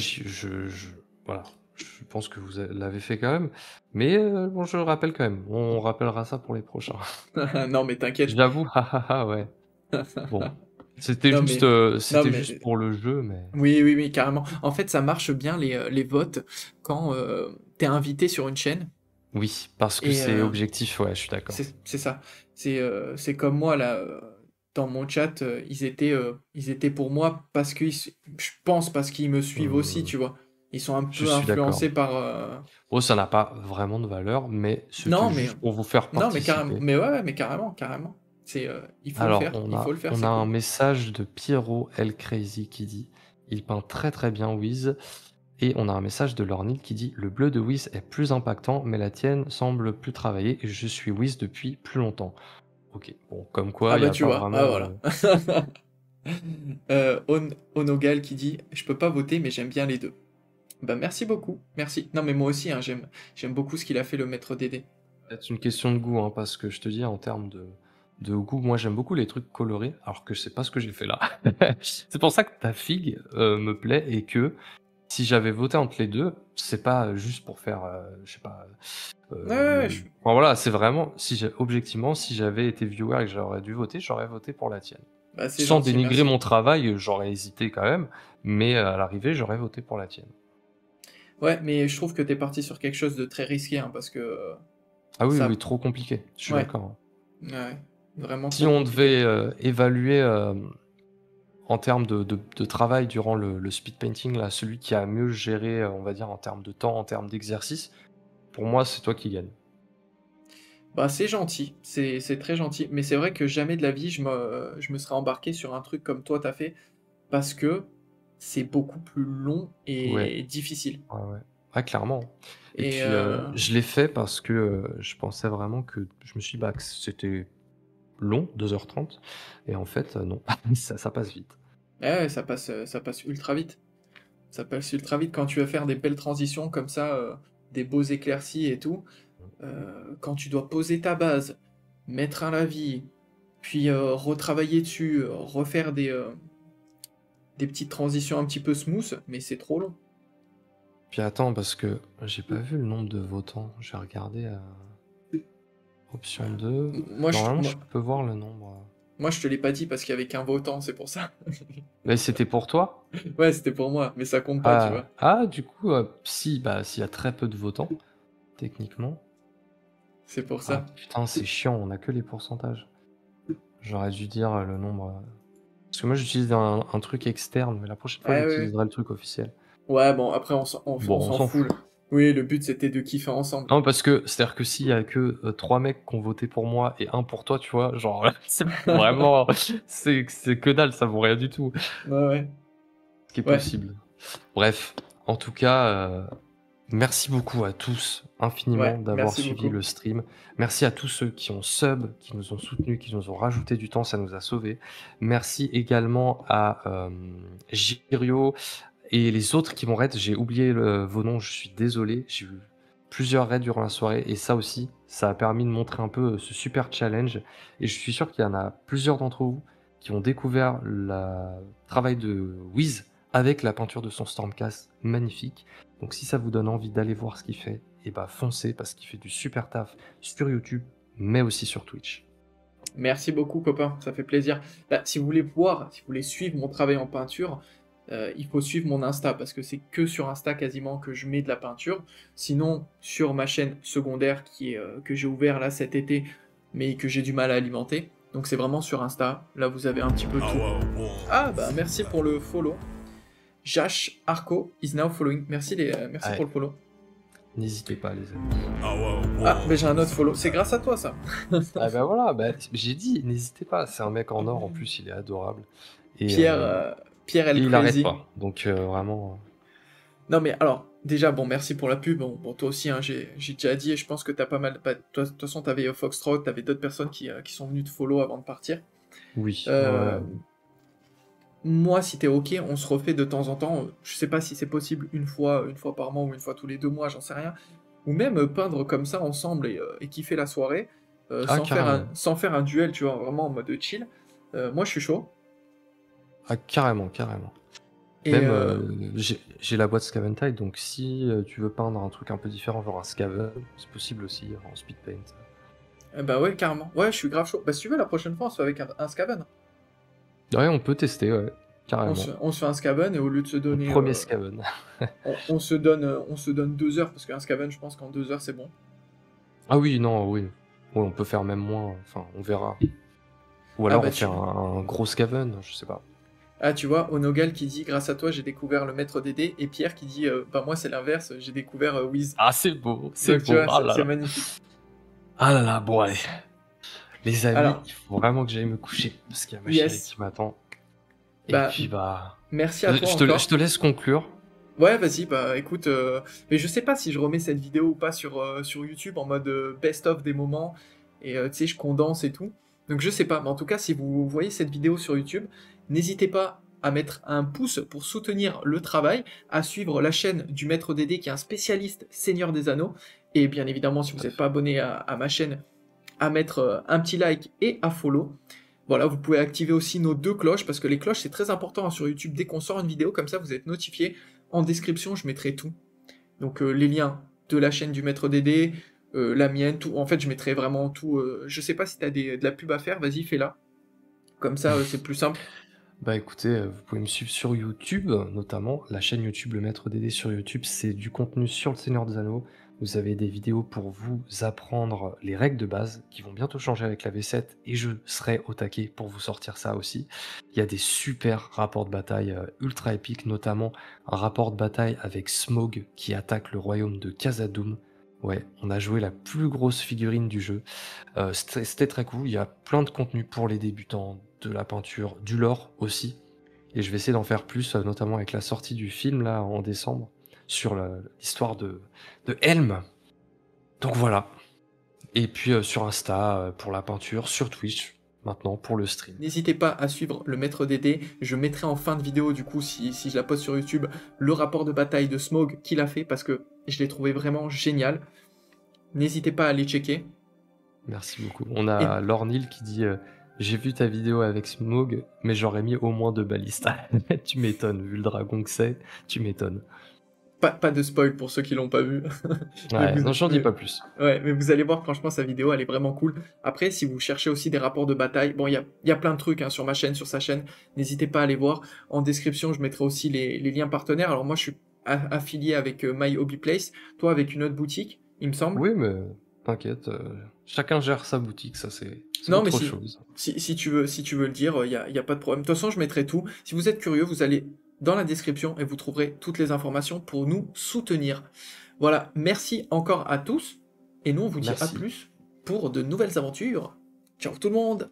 S2: voilà, je pense que vous l'avez fait quand même, mais bon, je le rappelle quand même. On rappellera ça pour les prochains.
S1: Non, mais t'inquiète.
S2: J'avoue, ouais. Bon, c'était
S1: Non,
S2: juste,
S1: mais, non,
S2: c'était juste
S1: mais,
S2: pour le jeu, mais
S1: oui, oui, oui, carrément. En fait, ça marche bien les votes quand t'es invité sur une chaîne.
S2: oui, parce que
S1: Et
S2: c'est objectif, ouais, je suis d'accord.
S1: c'est ça. C'est comme moi, là, dans mon chat, ils étaient pour moi parce je pense parce qu'ils me suivent aussi,
S2: Euh,
S1: tu vois. Ils sont un
S2: je
S1: peu
S2: suis d'accord.
S1: influencés par.
S2: Oh, ça n'a pas vraiment de valeur, mais c'était
S1: Non, mais
S2: juste pour vous faire
S1: non, mais carrément.
S2: participer.
S1: Mais ouais, mais carrément, carrément. Il faut le
S2: Alors,
S1: faire. Il faut le faire,
S2: on a
S1: c'est
S2: un
S1: cool.
S2: message de Pierrot L Crazy qui dit: «Il peint très, très bien Wiz», et on a un message de Lornil qui dit: «Le bleu de Wiz est plus impactant, mais la tienne semble plus travaillée et je suis Wiz depuis plus longtemps». OK, bon, comme quoi
S1: Ah
S2: il y
S1: bah
S2: a
S1: tu
S2: pas
S1: vois, ah
S2: vraiment
S1: voilà.
S2: de
S1: Onogal qui dit je peux pas voter mais j'aime bien les deux. Bah merci beaucoup, merci. Non mais moi aussi hein, j'aime beaucoup ce qu'il a fait le maître Dédé.
S2: peut-être une question de goût, hein, parce que je te dis en termes de goût, moi j'aime beaucoup les trucs colorés, alors que je sais pas ce que j'ai fait là. C'est pour ça que ta figue, me plaît et que si j'avais voté entre les 2, c'est pas juste pour faire, je sais pas,
S1: Ouais, ouais, ouais,
S2: enfin voilà, c'est vraiment si j'ai objectivement, si j'avais été viewer et que j'aurais dû voter, j'aurais voté pour la tienne.
S1: bah c'est
S2: Sans
S1: gentil,
S2: dénigrer
S1: merci.
S2: mon travail, j'aurais hésité quand même, mais à l'arrivée, j'aurais voté pour la tienne.
S1: Ouais, mais je trouve que t'es parti sur quelque chose de très risqué hein, parce que
S2: Ah oui, oui,
S1: ça,
S2: trop compliqué, je suis
S1: ouais,
S2: d'accord, hein.
S1: ouais, vraiment
S2: Si
S1: trop
S2: on
S1: compliqué.
S2: devait, évaluer, en termes de travail durant le speed painting, là, celui qui a mieux géré, on va dire en termes de temps, en termes d'exercice, pour moi, c'est toi qui gagne.
S1: Bah c'est gentil, c'est très gentil, mais c'est vrai que jamais de la vie je me serais embarqué sur un truc comme toi t'as fait parce que c'est beaucoup plus long
S2: Ouais,
S1: et difficile.
S2: ouais, ouais. Ah clairement. Et
S1: Et
S2: puis, je l'ai fait parce que, je pensais vraiment que je me suis dit, bah, que c'était long, 2h30, et en fait, non, ça passe vite.
S1: ouais, ça passe ultra vite. Ça passe ultra vite quand tu vas faire des belles transitions comme ça, des beaux éclaircies et tout. Quand tu dois poser ta base, mettre un lavis, puis retravailler dessus, refaire des petites transitions un petit peu smooth, mais c'est trop long.
S2: Puis attends, parce que j'ai pas vu le nombre de votants. J'ai regardé, option 2.
S1: Moi,
S2: Normalement, je peux voir le nombre.
S1: moi, je te l'ai pas dit parce qu'il y avait qu'un votant, c'est pour ça.
S2: Mais c'était pour toi?
S1: Ouais, c'était pour moi, mais ça compte pas, tu vois.
S2: Du coup, si, bah, s'il y a très peu de votants, techniquement.
S1: C'est pour
S2: Ah
S1: ça.
S2: putain, c'est chiant, on a que les pourcentages. J'aurais dû dire le nombre. Parce que moi, j'utilise un truc externe, mais la prochaine fois,
S1: Ouais, ouais, ouais.
S2: j'utiliserai le truc officiel.
S1: Ouais, bon, après, on
S2: Bon, on
S1: s'en
S2: s'en
S1: fout.
S2: fout.
S1: Oui, le but, c'était de kiffer ensemble.
S2: Non, parce que c'est-à-dire que s'il y a que 3 mecs qui ont voté pour moi et un pour toi, tu vois, genre, c'est vraiment, c'est que dalle, ça vaut rien du tout,
S1: Ouais, ouais.
S2: ce qui est
S1: Ouais,
S2: possible. Bref, en tout cas, merci beaucoup à tous infiniment
S1: ouais,
S2: d'avoir
S1: merci
S2: suivi
S1: beaucoup.
S2: le stream. Merci à tous ceux qui ont sub, qui nous ont soutenus, qui nous ont rajouté du temps, ça nous a sauvés. Merci également à Jirio et les autres qui vont raid. J'ai oublié vos noms, je suis désolé. J'ai eu plusieurs raids durant la soirée et ça aussi, ça a permis de montrer un peu ce super challenge. Et je suis sûr qu'il y en a plusieurs d'entre vous qui ont découvert le travail de Wiz avec la peinture de son Stormcast magnifique. Donc si ça vous donne envie d'aller voir ce qu'il fait, et bah foncez parce qu'il fait du super taf sur YouTube, mais aussi sur Twitch.
S1: Merci beaucoup, copain, ça fait plaisir. Bah, si vous voulez voir, si vous voulez suivre mon travail en peinture, il faut suivre mon Insta, parce que c'est que sur Insta quasiment que je mets de la peinture. Sinon, sur ma chaîne secondaire que j'ai ouvert là cet été, mais que j'ai du mal à alimenter. Donc c'est vraiment sur Insta, là vous avez un petit peu tout. Ah bah merci pour le follow. Jash Arco is now following. Merci
S2: Ouais.
S1: pour le follow.
S2: N'hésitez pas les amis.
S1: Ah, mais j'ai un autre follow. C'est grâce à toi ça.
S2: Ah bah voilà, bah, j'ai dit, n'hésitez pas, c'est un mec en or en plus, il est adorable. Et,
S1: Pierre
S2: et
S1: L.
S2: il arrête
S1: Crazy.
S2: pas, donc vraiment...
S1: Non mais alors, déjà, bon, merci pour la pub. Bon toi aussi, hein, j'ai déjà dit, et je pense que t'as pas mal... Bah, de toute façon, t'avais Foxtrot, t'avais d'autres personnes qui sont venues te follow avant de partir.
S2: Oui,
S1: Euh,
S2: ouais.
S1: moi, si t'es ok, on se refait de temps en temps. Je sais pas si c'est possible une fois par mois ou une fois tous les 2 mois, j'en sais rien. Ou même peindre comme ça ensemble et kiffer la soirée
S2: Ah, carrément.
S1: sans faire un duel, tu vois, vraiment en mode chill. Moi, je suis chaud.
S2: Ah, carrément, carrément.
S1: Et
S2: Même, j'ai la boîte Scaventide, donc si tu veux peindre un truc un peu différent, genre un Scaven, c'est possible aussi en speed paint.
S1: bah ouais, carrément. Ouais, je suis grave chaud. Bah, si tu veux, la prochaine fois, on se fait avec un Skaven.
S2: Ouais, on peut tester, ouais, carrément.
S1: On se fait un Skaven et au lieu de se
S2: Le
S1: donner.
S2: premier Scaven.
S1: On se donne 2 heures parce qu'un Skaven, je pense qu'en 2 heures, c'est bon.
S2: Ah oui, non, oui. Ouais, on peut faire même moins, enfin, on verra. Ou
S1: Ah
S2: alors
S1: bah
S2: on fait un gros Scaven, je sais pas.
S1: Ah, tu vois, Onogal qui dit grâce à toi j'ai découvert le maître DD et Pierre qui dit bah moi c'est l'inverse, j'ai découvert Wiz.
S2: Ah, c'est beau, c'est
S1: Donc tu
S2: beau.
S1: vois,
S2: Ah là
S1: c'est
S2: là.
S1: magnifique.
S2: Ah là là, bon allez. Les amis,
S1: Alors,
S2: il faut vraiment que j'aille me coucher parce qu'il y a ma chérie
S1: yes.
S2: qui m'attend. Et
S1: Bah,
S2: puis bah,
S1: merci à toi
S2: je
S1: encore.
S2: te laisse conclure.
S1: Ouais, vas-y, bah écoute, mais je sais pas si je remets cette vidéo ou pas sur YouTube en mode best-of des moments, et tu sais, je condense et tout. Donc je sais pas, mais en tout cas, si vous voyez cette vidéo sur YouTube, n'hésitez pas à mettre un pouce pour soutenir le travail, à suivre la chaîne du Maître Dédé qui est un spécialiste Seigneur des Anneaux, et bien évidemment, si vous n'êtes pas abonné à ma chaîne, à mettre un petit like et à follow. Voilà, vous pouvez activer aussi nos 2 cloches, parce que les cloches, c'est très important hein, sur YouTube. Dès qu'on sort une vidéo, comme ça, vous êtes notifié. En description, je mettrai tout. Donc les liens de la chaîne du Maître Dédé, la mienne, tout. En fait, je mettrai vraiment tout. Je sais pas si tu as de la pub à faire, vas-y, fais-la. Comme ça, c'est plus simple.
S2: Bah écoutez, vous pouvez me suivre sur YouTube, notamment la chaîne YouTube Le Maître Dédé sur YouTube, c'est du contenu sur le Seigneur des Anneaux. Vous avez des vidéos pour vous apprendre les règles de base qui vont bientôt changer avec la V7 et je serai au taquet pour vous sortir ça aussi. Il y a des super rapports de bataille ultra épiques, notamment un rapport de bataille avec Smaug qui attaque le royaume de Khazad-dûm. Ouais, on a joué la plus grosse figurine du jeu. C'était très cool, il y a plein de contenu pour les débutants, de la peinture, du lore aussi. Et je vais essayer d'en faire plus, notamment avec la sortie du film là en décembre, sur l'histoire de Helm. Donc voilà. Et puis sur Insta pour la peinture, sur Twitch maintenant pour le stream.
S1: N'hésitez pas à suivre le Maître Dédé. Je mettrai en fin de vidéo, du coup, si je la poste sur YouTube, le rapport de bataille de Smaug qu'il a fait, parce que je l'ai trouvé vraiment génial. N'hésitez pas à aller checker.
S2: Merci beaucoup. On a Lornil qui dit j'ai vu ta vidéo avec Smaug, mais j'aurais mis au moins 2 balistes. Tu m'étonnes, vu le dragon que c'est, tu m'étonnes.
S1: Pas de spoil pour ceux qui l'ont pas vu.
S2: Ouais, non, j'en dis pas plus.
S1: Ouais, mais vous allez voir, franchement, sa vidéo, elle est vraiment cool. Après, si vous cherchez aussi des rapports de bataille, bon, il y a plein de trucs hein, sur ma chaîne, sur sa chaîne. N'hésitez pas à aller voir. En description, je mettrai aussi les liens partenaires. Alors moi, je suis affilié avec My Hobby Place. Toi, avec une autre boutique, il me semble.
S2: Oui, mais t'inquiète, chacun gère sa boutique, ça c'est
S1: Non, mais
S2: autre chose.
S1: Si tu veux le dire, il y a pas de problème. De toute façon, je mettrai tout. Si vous êtes curieux, vous allez dans la description et vous trouverez toutes les informations pour nous soutenir. Voilà, merci encore à tous. Et nous, on vous dit à plus pour de nouvelles aventures. Ciao tout le monde!